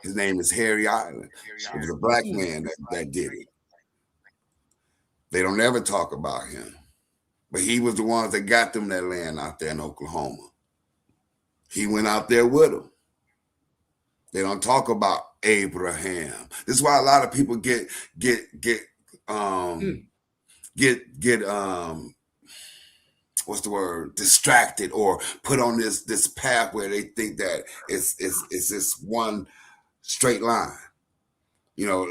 His name is Harry Island. It was a black man that did it. They don't ever talk about him. But he was the ones that got them that land out there in Oklahoma. He went out there with them. They don't talk about Abraham. This is why a lot of people get what's the word, distracted or put on this path where they think that it's this one straight line. You know,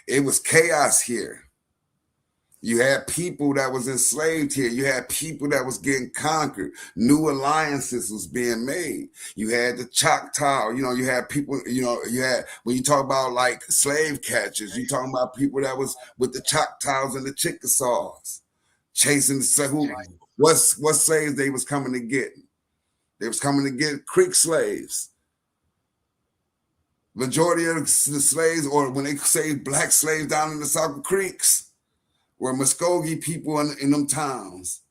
it was chaos here. You had people that was enslaved here. You had people that was getting conquered. New alliances was being made. You had the Choctaw. You know, you had people, you know, you had, when you talk about like slave catchers, you talking about people that was with the Choctaws and the Chickasaws, chasing what slaves they was coming to get. They was coming to get Creek slaves. Majority of the slaves, or when they say black slaves down in the South Creeks, were Muskogee people in them towns.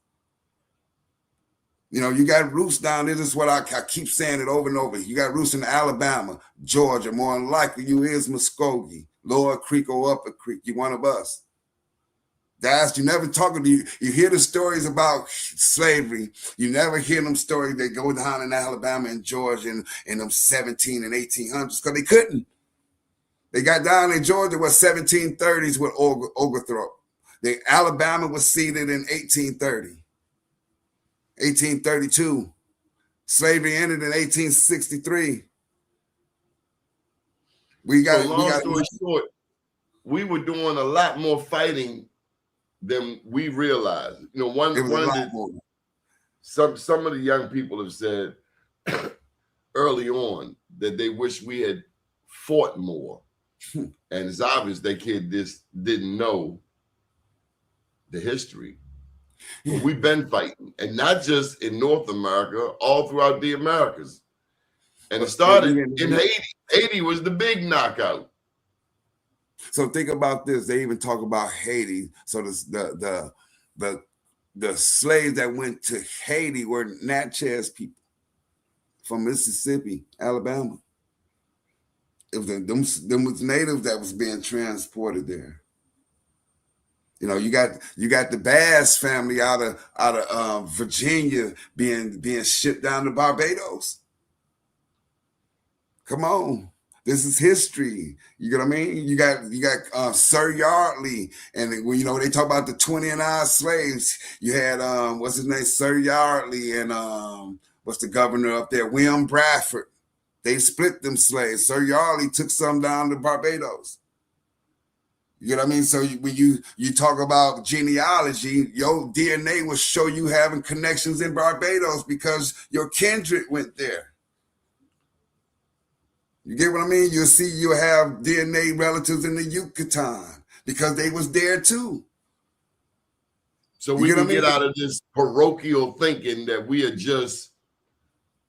You know, you got roots down there. This is what I keep saying it over and over. You got roots in Alabama, Georgia. More than likely, you is Muskogee, Lower Creek or Upper Creek. You one of us. That's, you never talking to you. You hear the stories about slavery. You never hear them stories that go down in Alabama and Georgia in them 17 and 1800s because they couldn't. They got down in Georgia with 1730s with Oglethorpe. Alabama was seated in 1830, 1832. Slavery ended in 1863. Long story short, we were doing a lot more fighting than we realized. You know, some of the young people have said early on that they wish we had fought more, and it's obvious they kid this didn't know the history. But we've been fighting, and not just in North America, all throughout the Americas. And it started in Haiti. Haiti was the big knockout. So think about this. They even talk about Haiti. So the slaves that went to Haiti were Natchez people from Mississippi, Alabama. It was them was natives that was being transported there. You know, you got the Bass family out of Virginia being shipped down to Barbados. Come on, this is history. You get what I mean? You got Sir Yardley, and when they talk about the 29 slaves, you had what's his name, Sir Yardley, and what's the governor up there, William Bradford. They split them slaves. Sir Yardley took some down to Barbados. You know what I mean? So when you talk about genealogy, your DNA will show you having connections in Barbados because your kindred went there. You get what I mean? You'll see you'll have DNA relatives in the Yucatan because they was there too. So we can get out of this parochial thinking that we are just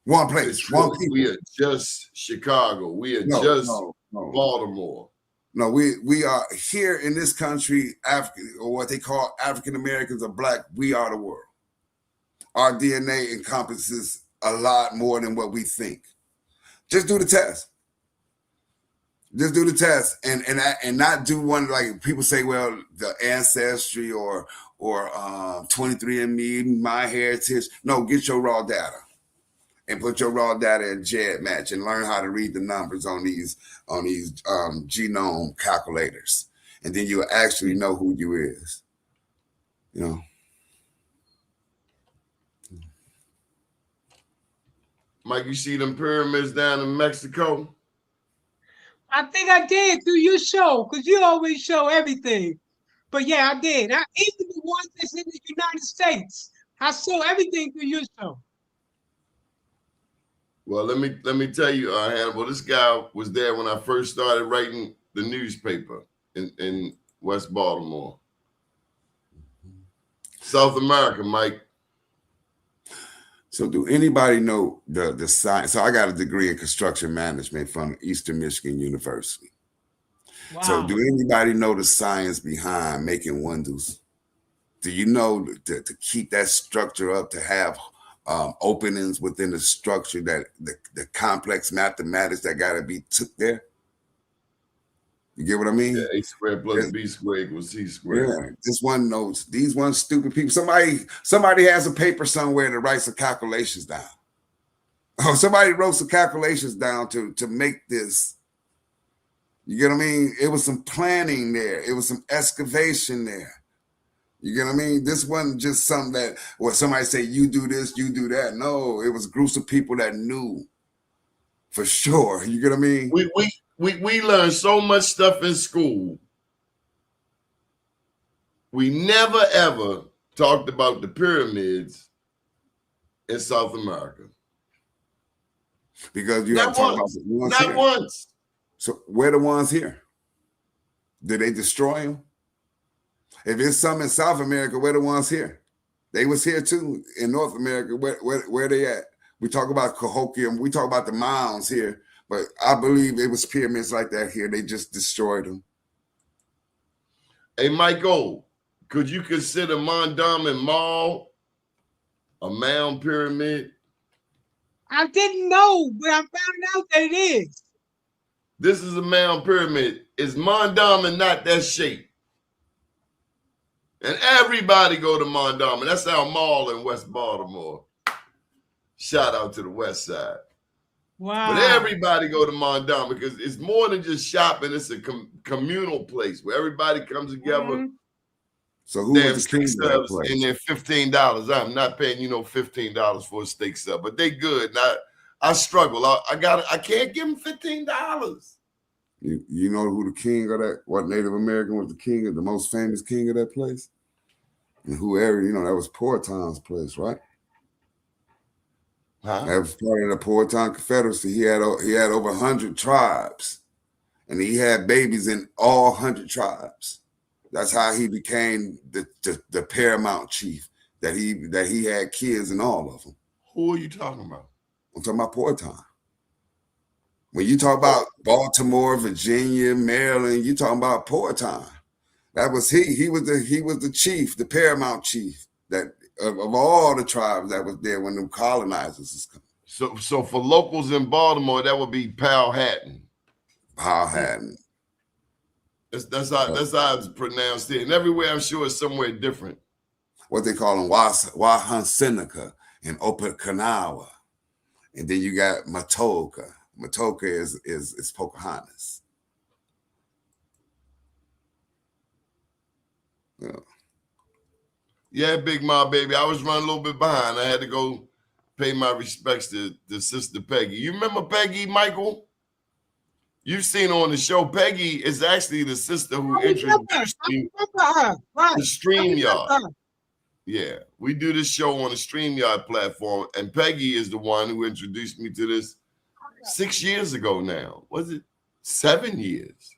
one place, one people. We are just Chicago. We are just Baltimore. No, we are here in this country, African, or what they call African Americans or Black. We are the world. Our DNA encompasses a lot more than what we think. Just do the test. Just do the test, and not do one like people say. Well, the Ancestry or 23andMe, My Heritage. No, get your raw data. And put your raw data in GEDmatch and learn how to read the numbers on these genome calculators, and then you'll actually know who you is. You know. Mike, you see them pyramids down in Mexico? I think I did through your show because you always show everything. But yeah, I did. Even the ones that's in the United States, I saw everything through your show. Well, let me tell you, Hannibal, this guy was there when I first started writing the newspaper in West Baltimore. South America, Mike. So do anybody know the science? So I got a degree in construction management from Eastern Michigan University. Wow. So do anybody know the science behind making windows? Do you know to keep that structure up, to have openings within the structure, that the complex mathematics that got to be took there? You get what I mean? Yeah, A² plus B² = C². Yeah, this one knows. These one stupid people. Somebody has a paper somewhere that writes some calculations down. Oh, somebody wrote some calculations down to make this. You get what I mean? It was some planning there. It was some excavation there. You get what I mean? This wasn't just something that, well, somebody say, you do this, you do that. No, it was groups of people that knew for sure. You get what I mean? We learned so much stuff in school. We never, ever talked about the pyramids in South America. Because you Not have to talk about once. the ones Not here. once. So where the ones here? Did they destroy them? If it's some in South America, where the ones here? They was here too in North America. Where they at? We talk about Cahokia, we talk about the mounds here, but I believe it was pyramids like that here. They just destroyed them. Hey, Michael, could you consider Mondawmin Mall a mound pyramid? I didn't know, but I found out that it is. This is a mound pyramid. Is Mondawmin not that shape? And everybody go to Mondawmin. That's our mall in West Baltimore. Shout out to the West Side. Wow. But everybody go to Mondawmin because it's more than just shopping. It's a communal place where everybody comes together. Mm-hmm. So who Damn was the king steak of that subs place? in there $15. I'm not paying $15 for a steak sub, but they good. Now I struggle. I can't give them $15. You know who the king of that? What Native American was the king of the most famous king of that place? And whoever, that was Porton's place, right? Huh? That was part of the Porton Confederacy. He had over 100 tribes, and he had babies in all 100 tribes. That's how he became the paramount chief. That he had kids in all of them. Who are you talking about? I'm talking about Porton. When you talk about Baltimore, Virginia, Maryland, you talking about Porton. That was he. He was the chief, the paramount chief that of all the tribes that was there when the colonizers was coming. So for locals in Baltimore, that would be Powhatan. Powhatan. That's how it's pronounced here. And everywhere I'm sure it's somewhere different. What they call them Wahansenica and Opakanawa. And then you got Matoka. Matoka is Pocahontas. Yeah, Big Ma, baby. I was running a little bit behind. I had to go pay my respects to Sister Peggy. You remember Peggy, Michael? You've seen her on the show. Peggy is actually the sister who introduced me to StreamYard. Yeah, we do this show on the StreamYard platform, and Peggy is the one who introduced me to this 6 years ago now. Was it 7 years?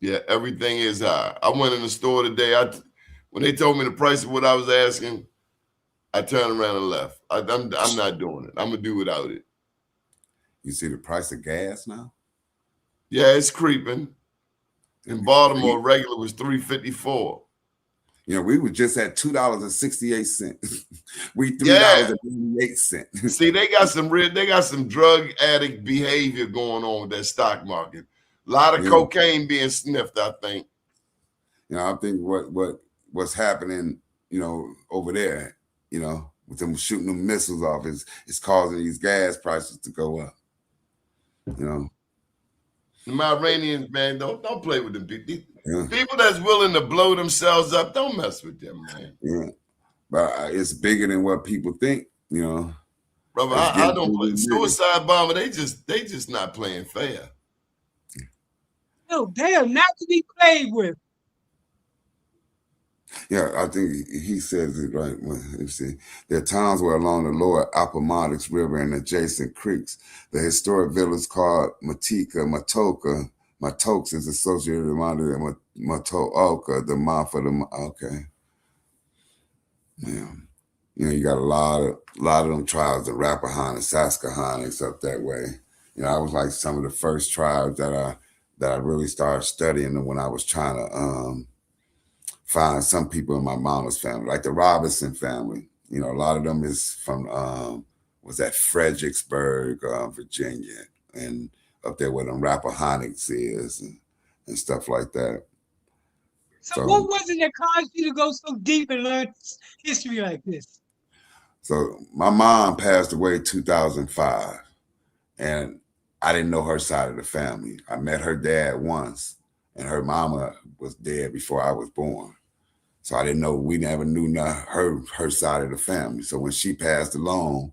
Yeah, everything is high. I went in the store today. When they told me the price of what I was asking, I turned around and left. I'm not doing it. I'm going to do without it. You see the price of gas now? Yeah, it's creeping. In Baltimore, regular was $3.54. We were just at $2.68. We $3.88. See, they got some drug addict behavior going on with that stock market. A lot of cocaine being sniffed, I think. I think what's happening, over there, with them shooting them missiles off is causing these gas prices to go up. The Iranians, man, don't play with them people. Yeah. People that's willing to blow themselves up, don't mess with them, man. Yeah, but it's bigger than what people think, Brother, I don't play. Suicide bomber, they just not playing fair. No, they are not to be played with. Yeah, I think he says it right. There are towns where along the lower Appomattox River and adjacent creeks, the historic village called Matoka is associated with Matooka, the mouth of the okay. Yeah, you got a lot of them tribes, the Rappahannock, Susquehannocks up that way. I was like some of the first tribes that I really started studying when I was trying to find some people in my mama's family, like the Robinson family. You know, a lot of them is from was that Fredericksburg, Virginia, and up there where them Rappahannocks is and stuff like that. So what was it that caused you to go so deep and learn history like this? So my mom passed away in 2005, and I didn't know her side of the family. I met her dad once, and her mama was dead before I was born. So I didn't know, we never knew her side of the family. So when she passed along,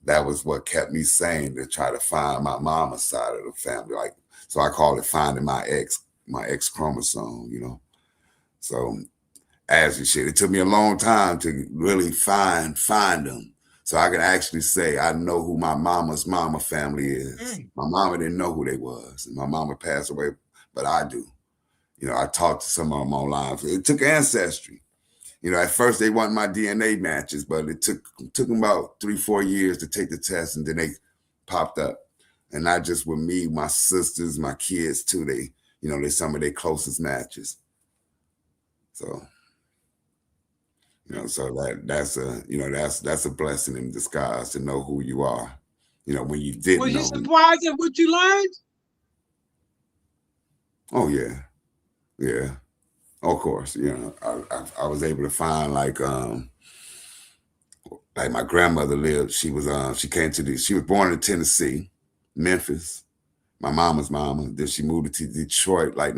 that was what kept me sane, to try to find my mama's side of the family. Like, so I call it finding my X chromosome, you know. So as you said, it took me a long time to really find them. So I can actually say I know who my mama's mama family is. My mama didn't know who they was. And my mama passed away, but I do. You know, I talked to some of them online. It took ancestry. You know, at first they wanted my DNA matches, but it took them about 3-4 years to take the test, and then they popped up. And not just with me, my sisters, my kids too. They, you know, they're some of their closest matches. So, you know, so that's a, you know, that's a blessing in disguise to know who you are. You know, when you didn't know. Was you surprised at what you learned? Oh yeah, yeah. Of course, you know, I was able to find like my grandmother lived. She was she was born in Tennessee, Memphis. My mama's mama. Then she moved to Detroit like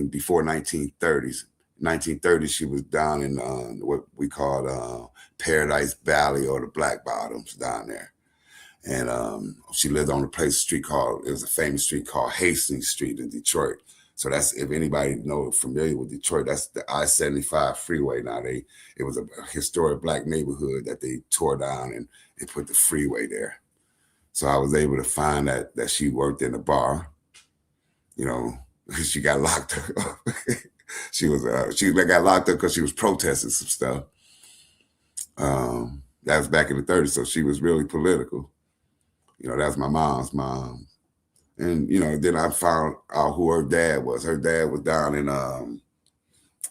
before 1930s. 1930s, she was down in what we call Paradise Valley, or the Black Bottoms down there. And she lived on it was a famous street called Hastings Street in Detroit. So that's, if anybody familiar with Detroit, that's the I-75 freeway. Now it was a historic Black neighborhood that they tore down and put the freeway there. So I was able to find that she worked in a bar. You know, she got locked up. she got locked up because she was protesting some stuff. That was back in the 30s, so she was really political. You know, that's my mom's mom. And, you know, then I found out who her dad was. Her dad was down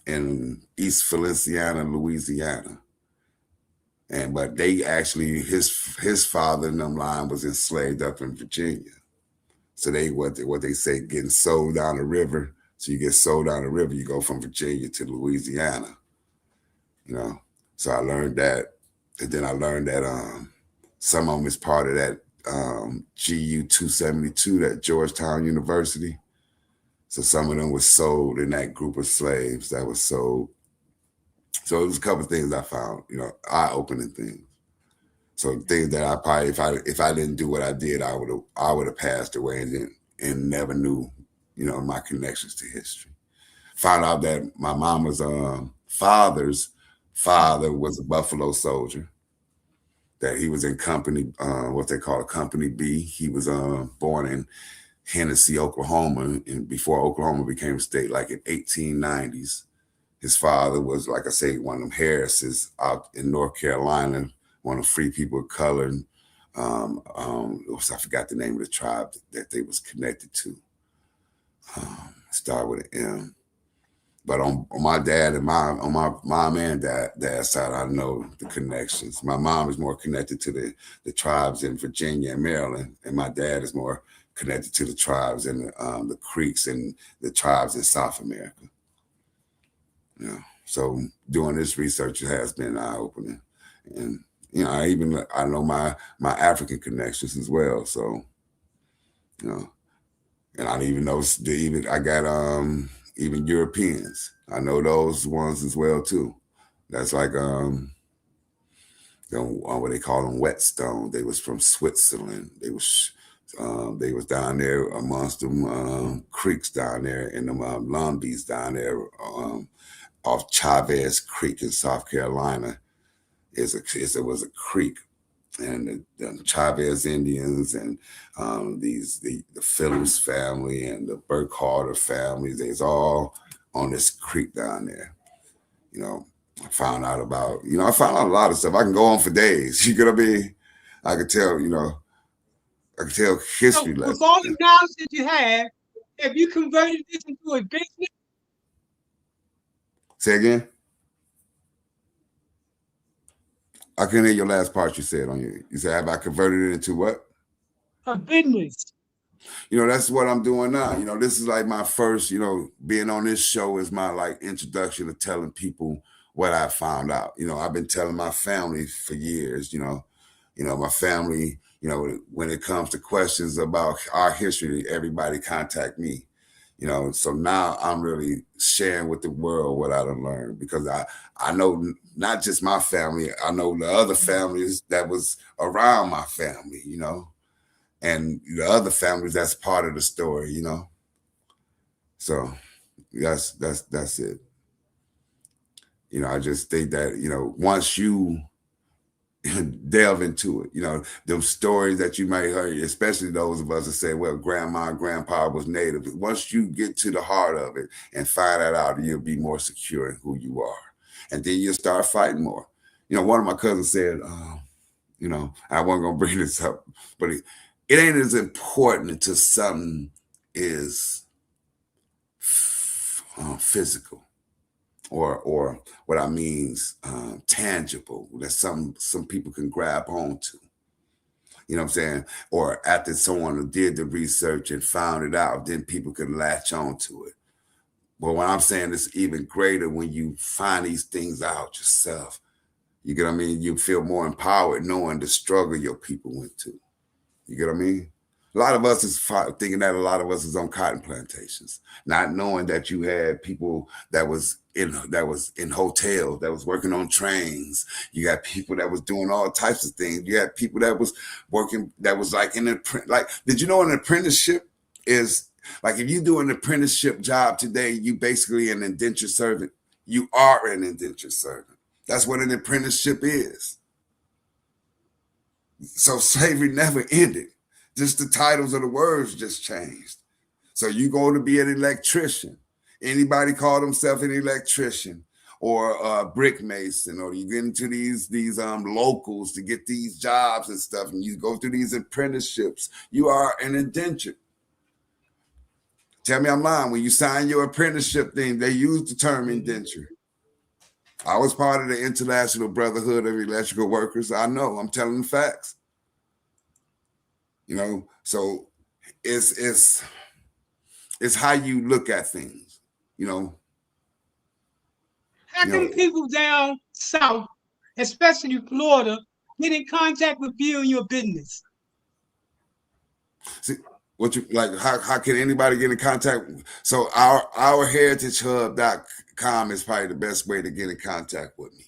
in East Feliciana, Louisiana. But they actually, his father in them line was enslaved up in Virginia. So what they say, getting sold down the river. So you get sold down the river, you go from Virginia to Louisiana. You know, so I learned that. And then I learned that some of them is part of that GU 272 at Georgetown University. So some of them was sold in that group of slaves that was sold. So it was a couple of things I found, you know, eye-opening things. So things that I probably, if I didn't do what I did, I would have passed away and never knew, you know, my connections to history. Found out that my mama's father's father was a Buffalo soldier. That he was in company, what they call a Company B. He was born in Hennessy, Oklahoma, and before Oklahoma became a state, like in 1890s. His father was, like I say, one of them Harrises out in North Carolina, one of the free people of color. I forgot the name of the tribe that they was connected to. Start with an M. But on my dad and on my mom and dad's side, I know the connections. My mom is more connected to the tribes in Virginia and Maryland, and my dad is more connected to the tribes and the Creeks and the tribes in South America. You know, so doing this research has been eye-opening, and you know, I know my African connections as well. So, you know, and I don't even know I got even Europeans. I know those ones as well too. That's like what they call them whetstone. They was from Switzerland. They was down there amongst them creeks down there, and them lumbies down there off Chavez Creek in South Carolina. It was a creek, and the Chavez Indians and the Phillips family and the Burke Carter families, they's all on this creek down there. You know, I found out a lot of stuff. I can go on for days. You know what I mean? I could tell, you know, I could tell history lessons. With all the knowledge that you have you converted this into a business? Say again? I couldn't hear your last part you said on you. You said, have I converted it into what? A business. You know, that's what I'm doing now. You know, this is like my first, you know, being on this show is my like introduction to telling people what I found out. You know, I've been telling my family for years, you know, my family, you know, when it comes to questions about our history, everybody contact me. You know, so now I'm really sharing with the world what I done learned, because I know not just my family, I know the other families that was around my family, you know, and the other families that's part of the story, you know. So that's it. You know, I just think that, you know, once you delve into it, you know, those stories that you might hear, especially those of us that say, well, grandma and grandpa was native. Once you get to the heart of it and find that out, you'll be more secure in who you are. And then you'll start fighting more. You know, one of my cousins said, you know, I wasn't going to bring this up, but it ain't as important until something is physical. Or what I mean is tangible, that some people can grab onto. You know what I'm saying? Or after someone did the research and found it out, then people can latch onto it. But what I'm saying is even greater when you find these things out yourself. You get what I mean? You feel more empowered knowing the struggle your people went to. You get what I mean? A lot of us is thinking that a lot of us is on cotton plantations, not knowing that you had people that was in hotels, that was working on trains. You got people that was doing all types of things. You had people that was working, that was like did you know an apprenticeship is like, if you do an apprenticeship job today, you basically an indentured servant. You are an indentured servant. That's what an apprenticeship is. So slavery never ended. Just the titles of the words just changed. So you go to be an electrician. Anybody call themselves an electrician or a brick mason, or you get into these locals to get these jobs and stuff, and you go through these apprenticeships. You are an indentured. Tell me I'm lying. When you sign your apprenticeship thing, they use the term indenture. I was part of the International Brotherhood of Electrical Workers. I know. I'm telling the facts. You know, so it's how you look at things, you know. How can people down south, especially Florida, get in contact with you and your business? See, what you like, how can anybody get in contact? So our heritagehub.com is probably the best way to get in contact with me.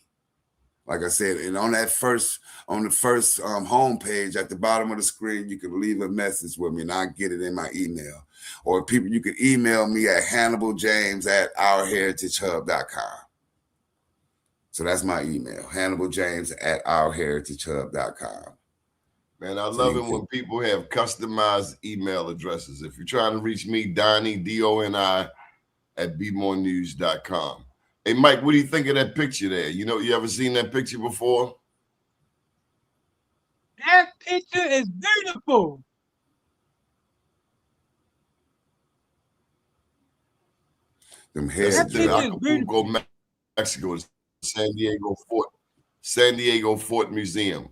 Like I said, and on the first homepage at the bottom of the screen, you can leave a message with me and I'll get it in my email. Or you can email me at hannibaljames@ourheritagehub.com. So that's my email, hannibaljames@ourheritagehub.com. Man, I love it when people have customized email addresses. If you're trying to reach me, Donnie, DONI, at bmorenews.com. Hey, Mike, what do you think of that picture there? You know, you ever seen that picture before? That picture is beautiful. Them heads. That's in Acapulco, Mexico, San Diego Fort Museum.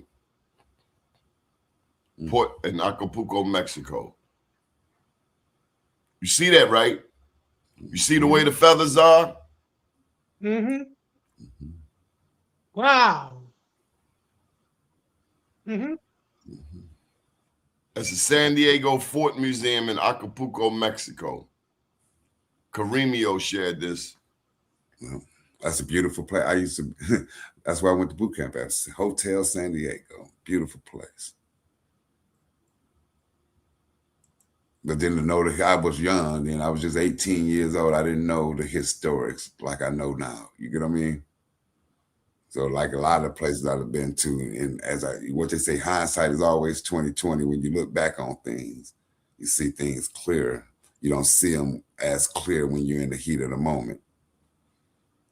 Port in Acapulco, Mexico. You see that, right? You see the way the feathers are? Mm-hmm. Wow. Mm-hmm. That's the San Diego Fort Museum in Acapulco, Mexico. Karimio shared this. Well, that's a beautiful place. That's where I went to boot camp at. Hotel San Diego. Beautiful place. But then to know that I was young, and I was just 18 years old, I didn't know the historics like I know now. You get what I mean? So like a lot of places I've been to, and what they say, hindsight is always 20/20. When you look back on things, you see things clearer. You don't see them as clear when you're in the heat of the moment.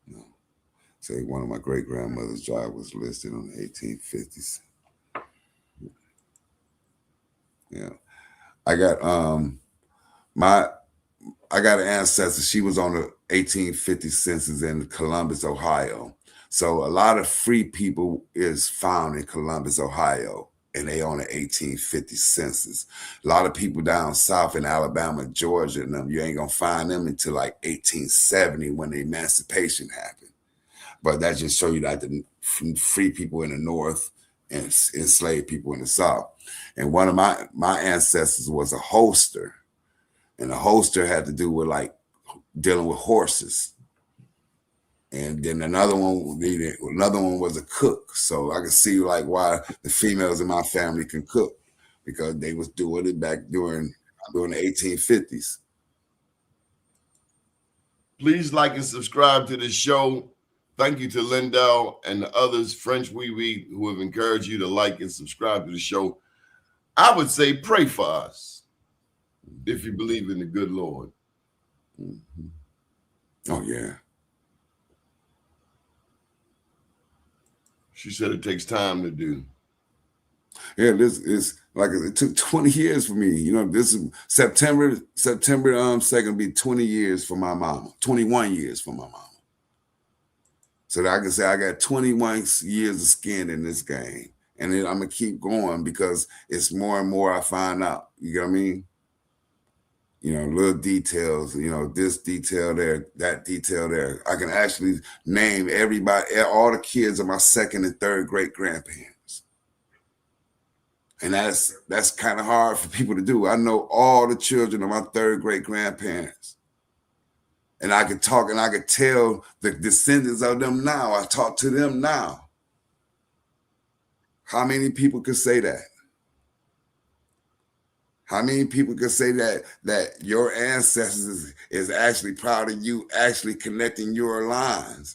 You know, say one of my great grandmother's job was listed on the 1850s. Yeah. I got an ancestor. She was on the 1850 census in Columbus, Ohio. So a lot of free people is found in Columbus, Ohio, and they on the 1850 census. A lot of people down south in Alabama, Georgia, and them, you ain't gonna find them until like 1870 when the emancipation happened. But that just show you that the free people in the north and enslaved people in the south. And one of my ancestors was a holster, and the holster had to do with like dealing with horses. And then another one was a cook. So I can see like why the females in my family can cook, because they was doing it back during the 1850s. Please like and subscribe to the show. Thank you to Lindell and the others, French Wee who have encouraged you to like and subscribe to the show. I would say pray for us if you believe in the good Lord. Mm-hmm. Oh, yeah. She said it takes time to do. Yeah, this is like it took 20 years for me. You know, this is September 2nd will be 20 years for my mama, 21 years for my mama. So that I can say I got 21 years of skin in this game. And then I'm going to keep going because it's more and more I find out. You get what I mean? You know, little details, you know, this detail there, that detail there. I can actually name everybody, all the kids of my second and third great grandparents. And that's kind of hard for people to do. I know all the children of my third great grandparents. And I could talk and I could tell the descendants of them now. I talk to them now. How many people could say that? How many people could say that your ancestors is actually proud of you, actually connecting your lines?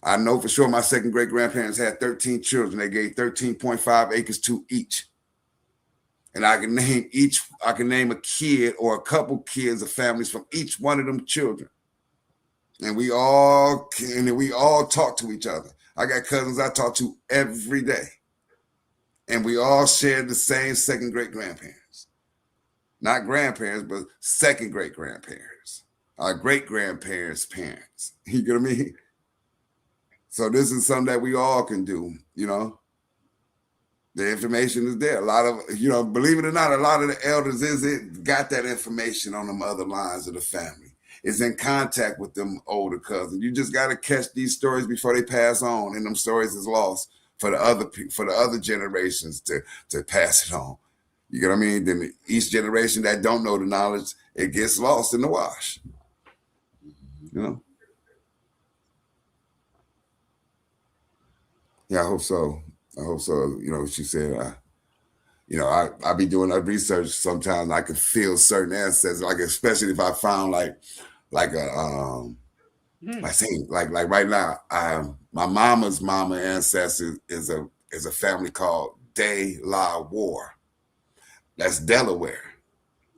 I know for sure my second great grandparents had 13 children. They gave 13.5 acres to each. And I can name a kid or a couple kids of families from each one of them children. And we all talk to each other. I got cousins I talk to every day. And we all share the same second great grandparents. Not grandparents, but second great grandparents. Our great grandparents' parents. You get what I mean? So this is something that we all can do, you know. The information is there. A lot of, you know, believe it or not, a lot of the elders got that information on them other lines of the family. It's in contact with them older cousins. You just got to catch these stories before they pass on, and them stories is lost for the other generations to pass it on. You get what I mean? Then each generation that don't know the knowledge, it gets lost in the wash. You know? Yeah, I hope so. You know, she said, you know, I be doing that research. Sometimes I can feel certain ancestors, like especially if I found like a I think like right now, my mama's mama ancestor is a family called De La War. That's Delaware.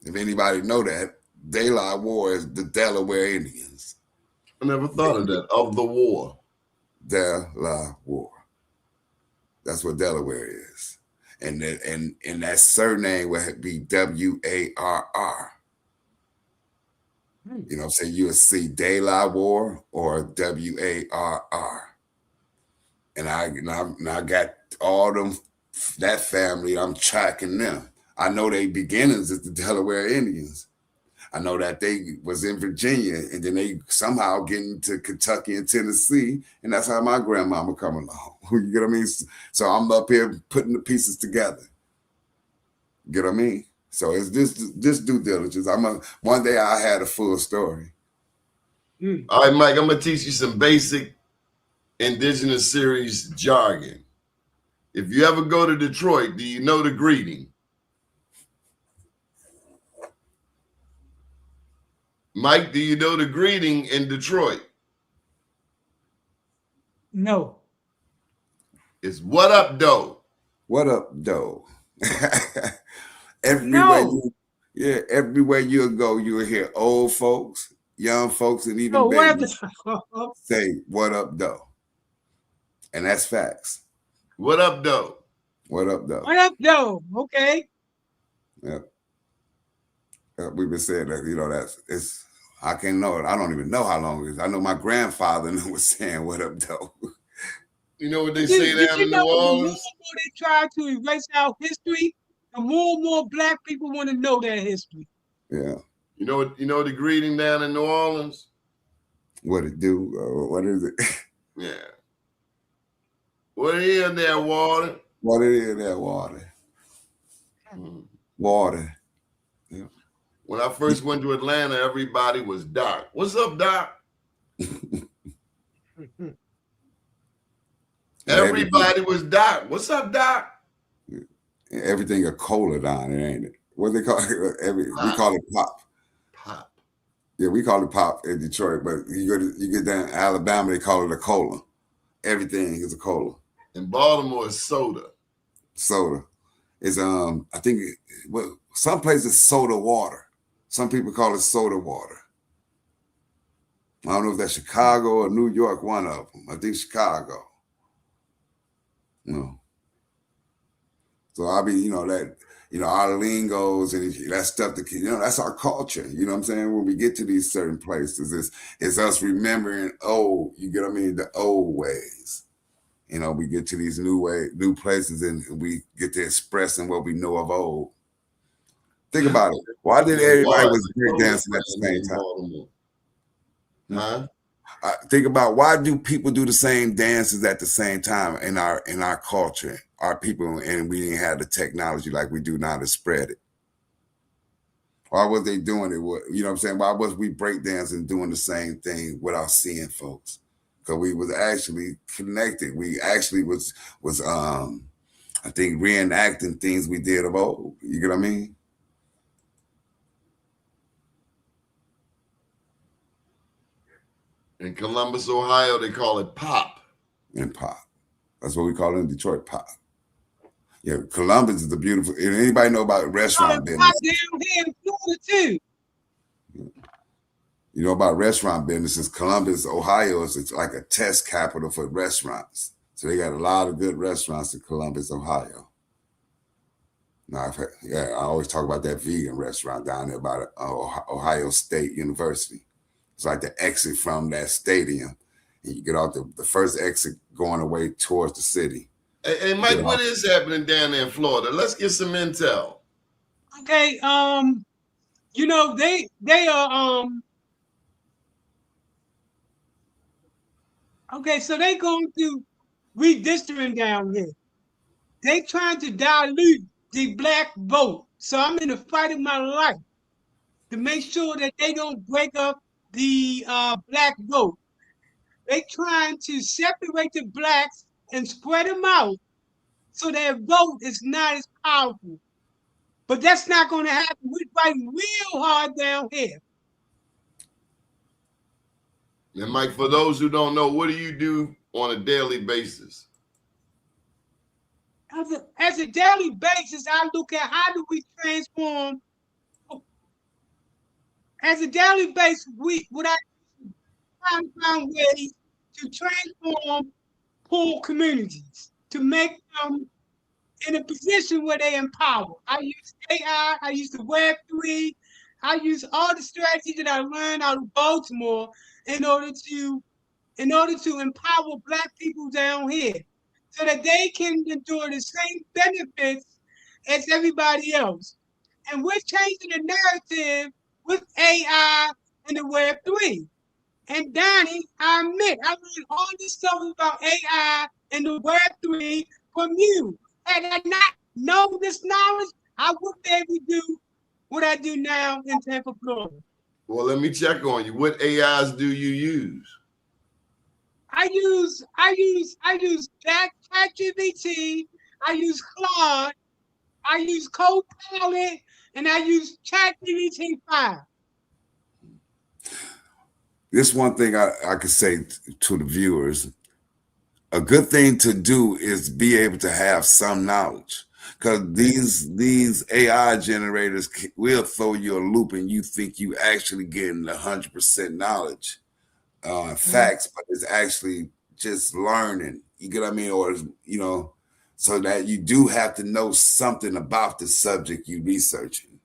If anybody know that, De La War is the Delaware Indians. I never thought of that. Of the war. De La War. That's what Delaware is. And that surname would be W-A-R-R. You know what I'm saying? You would see De La War or W-A-R-R. And I got all them, that family, I'm tracking them. I know they beginnings is the Delaware Indians. I know that they was in Virginia and then they somehow get into Kentucky and Tennessee. And that's how my grandmama come along. You get what I mean? So I'm up here putting the pieces together. Get what I mean? So it's this due diligence. One day I had a full story. All right, Mike, I'm going to teach you some basic Indigenous series jargon. If you ever go to Detroit, do you know the greeting? Mike, do you know the greeting in Detroit? No. It's what up, doe? What up, doe? Everywhere you go, you'll hear old folks, young folks, and even babies say, what up, doe? And that's facts. What up, doe? What up, doe? What up, doe? Okay. Yep. We've been saying that, you know, I can't know it. I don't even know how long it is. I know my grandfather was saying what up though. You know what they say down in New The more and Orleans? more they try to erase our history, the more and more black people want to know their history. Yeah. You know the greeting down in New Orleans? What it do? What is it? Yeah. What is in there, water? What it is that water? Water. Yeah. When I first went to Atlanta, everybody was Doc. What's up, Doc? Everybody was Doc. What's up, Doc? Everything a cola down there, ain't it? What they call it? We call it pop. Pop. Yeah, we call it pop in Detroit, but you get down in Alabama, they call it a cola. Everything is a cola. In Baltimore, it's soda. Soda. It's I think some places soda water. Some people call it soda water. I don't know if that's Chicago or New York, one of them. I think Chicago. No. So I mean, our lingos and that stuff that that's our culture. You know what I'm saying? When we get to these certain places, it's us remembering the old ways. We get to these new places and we get to expressing what we know of old. Think about it. Why did everybody was breakdancing at the same time? Huh? Think about why do people do the same dances at the same time in our culture, our people, and we didn't have the technology like we do now to spread it. Why was they doing it? You know what I'm saying? Why was we breakdancing doing the same thing without seeing folks? Because we was actually connected. We actually was I think reenacting things we did of old. You get what I mean? In Columbus, Ohio, they call it pop. And pop. That's what we call it in Detroit, pop. Yeah, Columbus is the beautiful. Anybody know about restaurant business? Pop down here in Florida too. You know about restaurant businesses. Columbus, Ohio is like a test capital for restaurants. So they got a lot of good restaurants in Columbus, Ohio. Now, I always talk about that vegan restaurant down there by Ohio State University. It's like the exit from that stadium. And you get off the first exit going away towards the city. Hey, Mike, what is happening down there in Florida? Let's get some intel. Okay, they are okay, so they going through redistricting down here. They trying to dilute the black vote. So I'm in a fight of my life to make sure that they don't break up the black vote. They trying to separate the blacks and spread them out so their vote is not as powerful. But that's not going to happen. We're fighting real hard down here. And Mike, for those who don't know, what do you do on a daily basis? As a daily basis, I look at how do we transform. As a daily basis, I find ways to transform poor communities, to make them in a position where they empower. I use AI, I use the Web3, I use all the strategies that I learned out of Baltimore in order to empower black people down here so that they can enjoy the same benefits as everybody else. And we're changing the narrative with AI and the Web3. And Donnie, I admit, I learned all this stuff about AI and the Web3 from you. Had I not known this knowledge, I wouldn't be able to do what I do now in Tampa, Florida. Well, let me check on you. What AIs do you use? I use ChatGPT, I use Claude, I use Copilot, and I use ChatGPT 5. This one thing I could say to the viewers, a good thing to do is be able to have some knowledge, because these AI generators will throw you a loop and you think you actually getting 100% knowledge, facts, but it's actually just learning. You get what I mean? Or, so that you do have to know something about the subject you're researching.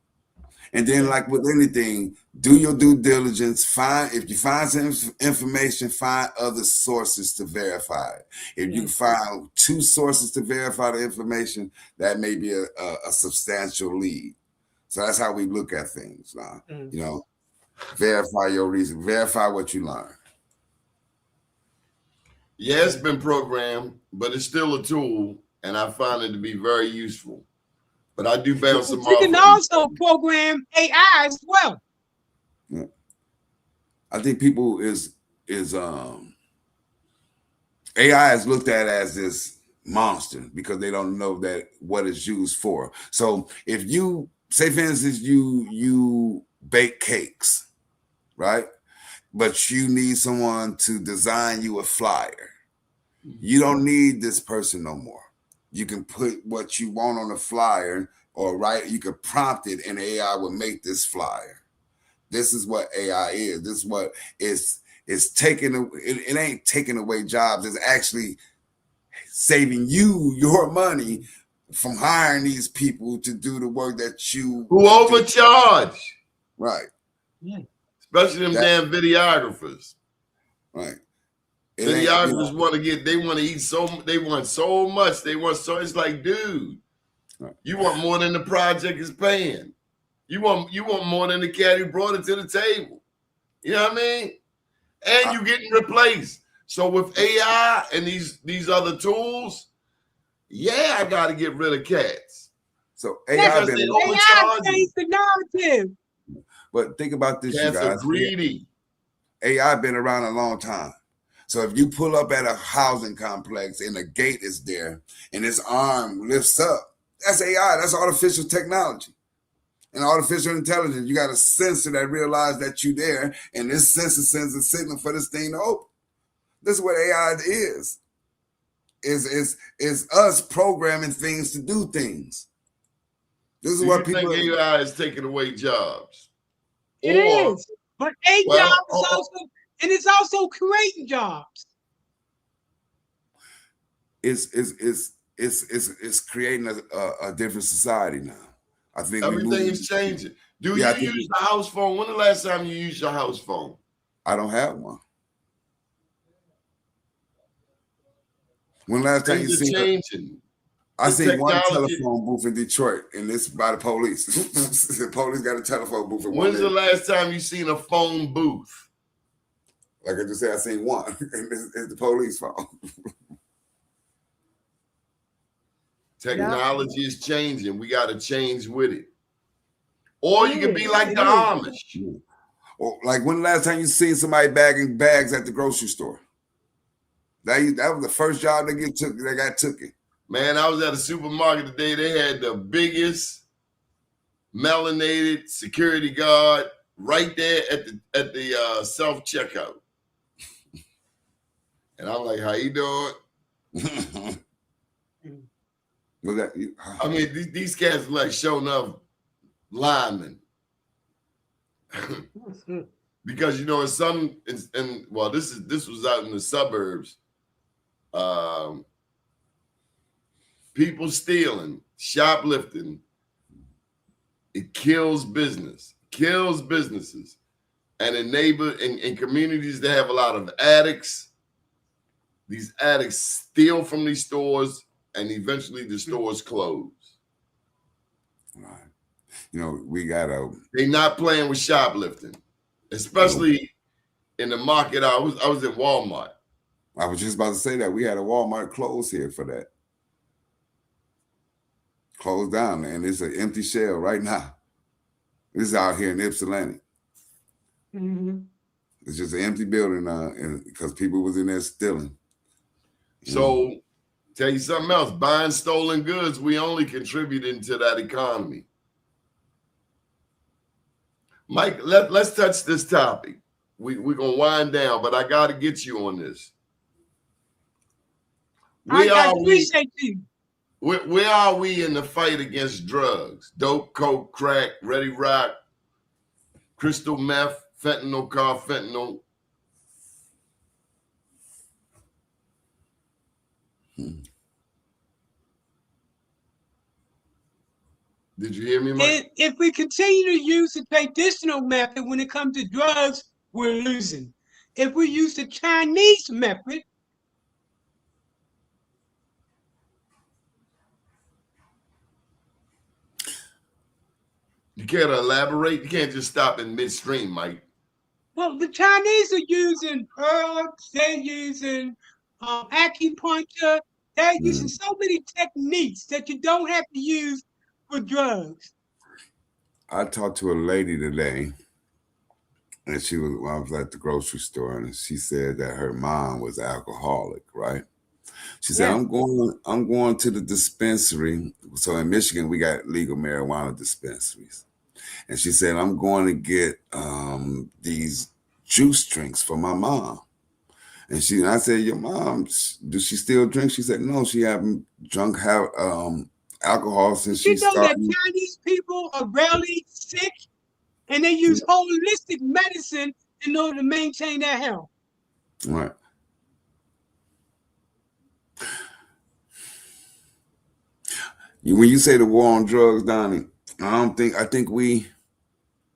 And then, like with anything, do your due diligence. If you find some information, find other sources to verify it. If you find 2 sources to verify the information, that may be a substantial lead. So that's how we look at things now. You know, verify your reason, verify what you learn. Yeah, it's been programmed, but it's still a tool, and I find it to be very useful. But I do bounce some off. You can also program AI as well. Yeah. I think people AI is looked at as this monster because they don't know that what it's used for. So if you say, for instance, you bake cakes, right? But you need someone to design you a flyer. You don't need this person no more. You can put what you want on the flyer, or you could prompt it and AI will make this flyer. This is what AI is. This is what it's taking. It ain't taking away jobs. It's actually saving you your money from hiring these people to do the work that you who overcharge. Right. Especially them damn videographers. Right. Videographers want to eat they want so much. It's like, dude, you want more than the project is paying. You want more than the cat who brought it to the table. You know what I mean? And you're getting replaced. So with AI and these other tools, yeah, I got to get rid of cats. So AI changed the narrative. But think about this, cats you guys. Are greedy. AI been around a long time. So if you pull up at a housing complex and a gate is there and its arm lifts up, that's AI. That's artificial technology. And artificial intelligence, you got a sensor that realizes that you're there, and this sensor sends a signal for this thing to open. This is what AI is. Is us programming things to do things. This is what people think AI is taking away jobs. It is, but it's also creating jobs. It's creating a different society now. I think everything is changing. Do you use the house phone? When the last time you used your house phone? I don't have one. When last time you seen changing? I seen one telephone booth in Detroit, and it's by the police. The police got a telephone booth. When's the last time you seen a phone booth? Like I just said, I seen one, and it's the police phone. Technology is changing. We got to change with it. Or you can be like the Amish. Or like when the last time you seen somebody bagging bags at the grocery store? That was the first job they got taken. Man, I was at a supermarket today. They had the biggest melanated security guard right there at the self-checkout. And I'm like, how you doing? I mean, these cats are like showing up linemen. Because this was out in the suburbs. People stealing, shoplifting, it kills businesses. And in communities that have a lot of addicts, these addicts steal from these stores, and eventually the stores close. Right. They're not playing with shoplifting, especially in the market. I was in Walmart. I was just about to say that we had a Walmart close here for that. Closed down, and it's an empty shell right now. This is out here in Ypsilanti. It's just an empty building and because people was in there stealing. So, tell you something else. Buying stolen goods, we only contributing to that economy. Mike, let's touch this topic. We're gonna wind down, but I got to get you on this. I appreciate you. Where are we in the fight against drugs? Dope, coke, crack, ready rock, crystal meth, fentanyl, carfentanil. Did you hear me, Mike? If we continue to use the traditional method when it comes to drugs, we're losing. If we use the Chinese method, You can't elaborate. You can't just stop in midstream, Mike. well, the Chinese are using herbs, they're using acupuncture, they're using so many techniques that you don't have to use for drugs. I talked to a lady today, and I was at the grocery store, and she said that her mom was alcoholic, right? She said, Yeah. I'm going to the dispensary. So in Michigan, we got legal marijuana dispensaries. And she said, I'm going to get these juice drinks for my mom. And I said, your mom, does she still drink? She said, no, she haven't drunk alcohol since she You know that started. Chinese people are rarely sick and they use holistic medicine in order to maintain their health. Right. When you say the war on drugs, Donnie, I think we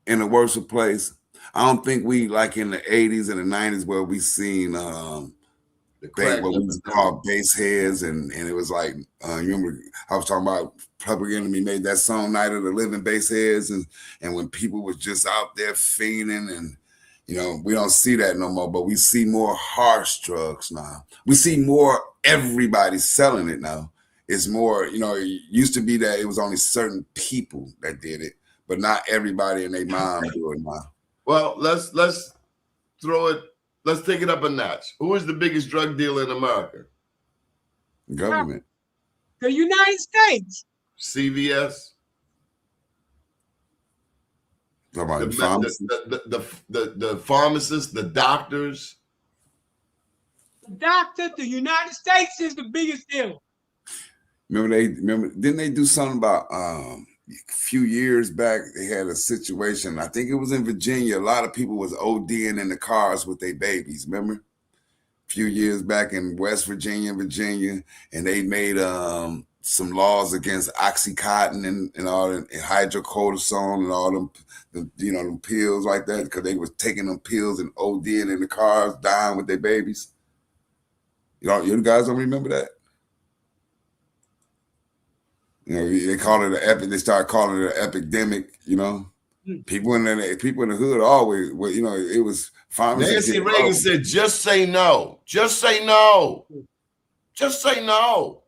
in a worse place. I don't think we like in the 80s and the 90s where we seen The crack what we was called base heads, and it was like you remember I was talking about Public Enemy made that song Night of the Living Base Heads, and when people was just out there fiending, and we don't see that no more, but we see more harsh drugs now. We see more everybody selling it now. It's more, it used to be that it was only certain people that did it, but not everybody and their mom do it now. Well, let's take it up a notch. Who is the biggest drug dealer in America? Government. The United States. CVS. The pharmacists, the doctors. The United States is the biggest dealer. Didn't they do something about a few years back? They had a situation, I think it was in Virginia. A lot of people was ODing in the cars with their babies. Remember? A few years back in West Virginia, and they made some laws against Oxycontin and all and hydrocortisone and all them, them pills like that, because they was taking them pills and ODing in the cars, dying with their babies. You guys don't remember that? They call it an epic. They started calling it an epidemic. People in the hood always. Well, it was. Nancy Reagan said, "Just say no. Just say no. Just say no."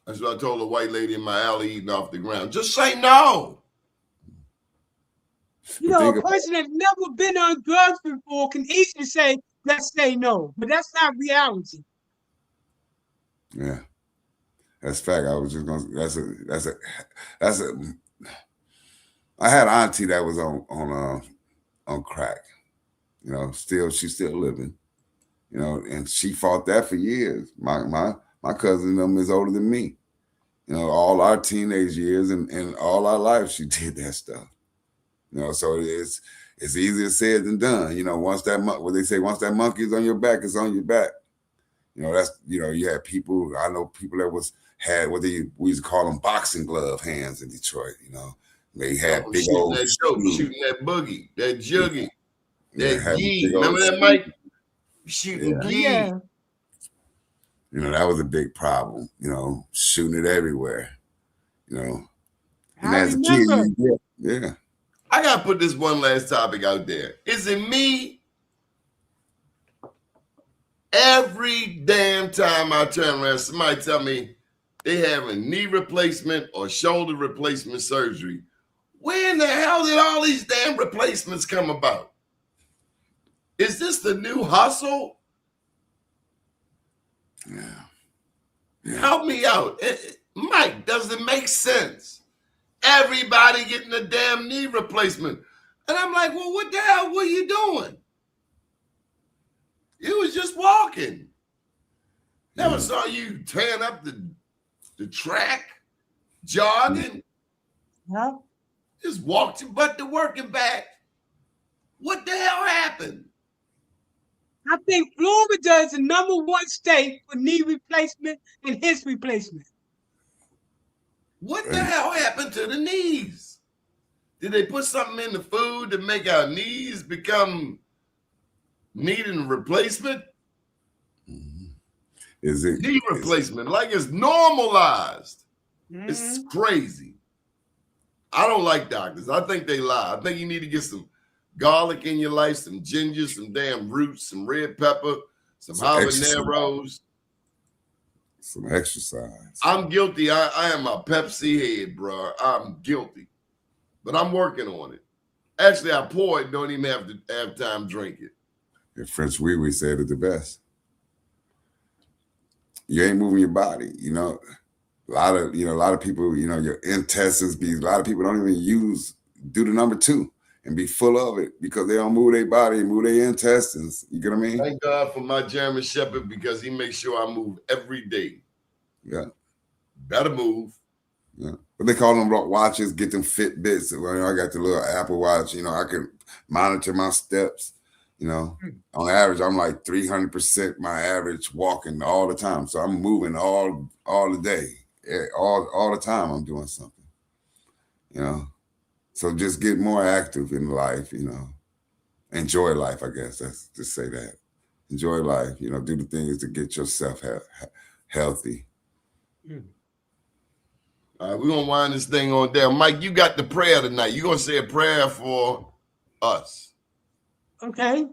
That's what I told a white lady in my alley eating off the ground. Just say no. A person that's never been on drugs before can easily say, "Let's say no," but that's not reality. Yeah. That's fact. I was just gonna. That's a. I had an auntie that was on crack. She's still living. And she fought that for years. My cousin them is older than me. All our teenage years and all our life she did that stuff. So it's easier said than done. Once that monkey is on your back, it's on your back. You had people. I know people that had what we used to call them boxing glove hands in Detroit. They had big old shooting that boogie, that juggy, that gee. Remember that, Mike? Shooting gee. Yeah. That was a big problem. Shooting it everywhere. And as a kid, yeah. I gotta put this one last topic out there. Is it me? Every damn time I turn around, somebody tell me they having knee replacement or shoulder replacement surgery. Where in the hell did all these damn replacements come about? Is this the new hustle? Yeah. Help me out. Mike, does it make sense? Everybody getting a damn knee replacement. And I'm like, well, what the hell were you doing? You was just walking. Never saw you tearing up the track, jogging. Yeah. Just walked your butt to work and back. What the hell happened? I think Florida is the #1 state for knee replacement and hip replacement. What the hell happened to the knees? Did they put something in the food to make our knees become needing replacement? Is it knee replacement? Like it's normalized. Mhm. It's crazy. I don't like doctors. I think they lie. I think you need to get some garlic in your life, some ginger, some damn roots, some red pepper, some habaneros. Some exercise. I'm guilty. I am a Pepsi head, bro. I'm guilty. But I'm working on it. Actually, I pour it, don't even have to have time to drink it. And French Wee said it the best. You ain't moving your body, you know. A lot of people, you know, your intestines be, a lot of people don't even do the number 2 and be full of it because they don't move their body, move their intestines. You get what I mean? Thank God for my German Shepherd because he makes sure I move every day. Yeah. Better move. Yeah. But they call them watches, get them Fitbits. Well, I got the little Apple Watch, you know, I can monitor my steps. You know, on average, I'm like 300% my average walking all the time. So I'm moving all the day. All the time I'm doing something, you know. So just get more active in life, you know. Enjoy life, I guess. That's just say that. Enjoy life, you know, do the things to get yourself healthy. All right, we're going to wind this thing on down. Mike, you got the prayer tonight. You're going to say a prayer for us. Okay.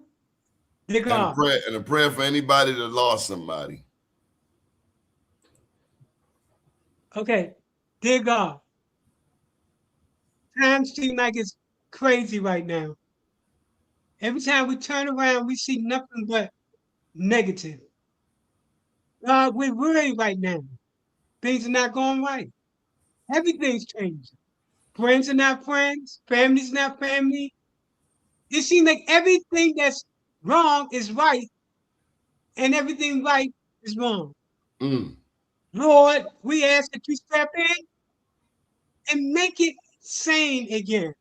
Dear God. And a prayer for anybody that lost somebody. Okay. Dear God. Times seem like it's crazy right now. Every time we turn around, we see nothing but negative. God, we're worried right now. Things are not going right. Everything's changing. Friends are not friends. Family's not family. It seems like everything that's wrong is right, and everything right is wrong. Lord, we ask that you step in and make it sane again.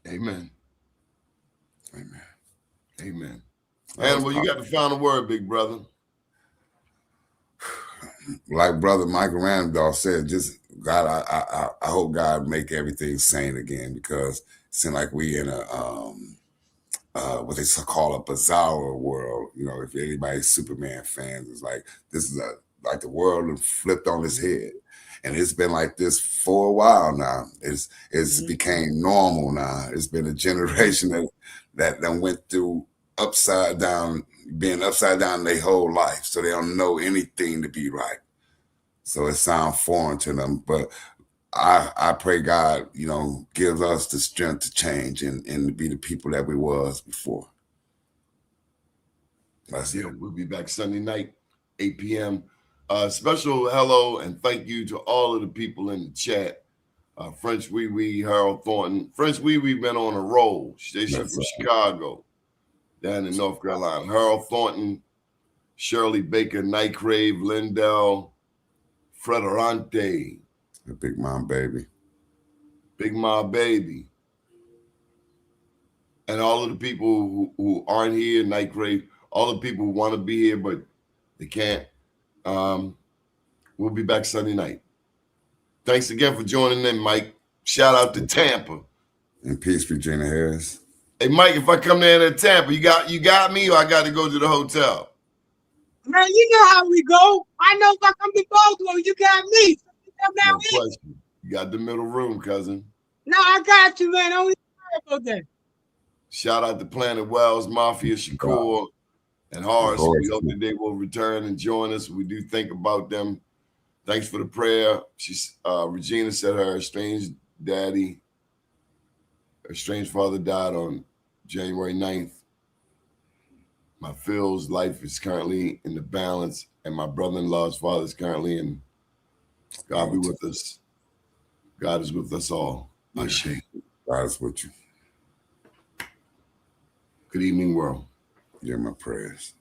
Amen. Amen. Amen. Hannibal, you got the final word, big brother. Like Brother Michael Randolph said, just God, I hope God make everything sane again, because it seems like we in a what they call a bizarre world. You know, if anybody's Superman fans, it's like this is like the world flipped on its head. And it's been like this for a while now. It's became normal now. It's been a generation that went through being upside down their whole life. So they don't know anything to be right. So it sounds foreign to them. But I pray God, you know, gives us the strength to change and to be the people that we was before. That's it. We'll be back Sunday night, 8 p.m. Special hello and thank you to all of the people in the chat. French Wee Wee, Harold Thornton. French Wee Wee been on a roll. She's from Chicago, down in North Carolina. Harold Thornton, Shirley Baker, Night Crave, Lindell, Frederante. The Big Mom Baby. Big Mom Baby. And all of the people who aren't here, Night Crave, all the people who want to be here, but they can't. We'll be back Sunday night. Thanks again for joining in, Mike. Shout out to Tampa. And peace, Regina Harris. Hey, Mike, if I come down to Tampa, you got me, or I got to go to the hotel? Man, you know how we go. I know if I come to Baltimore, you got me. So you come down No here. question. You got the middle room, cousin. No, I got you, man. Don't worry about that. Shout out to Planet Wells, Mafia, Shakur, and Horace. We hope that they will return and join us. We do think about them. Thanks for the prayer. Regina said her estranged father died on January 9th. My Phil's life is currently in the balance, and my brother-in-law's father is currently in. God be with us. God is with us all. Ashe. God is with you. Good evening, world. Hear my prayers.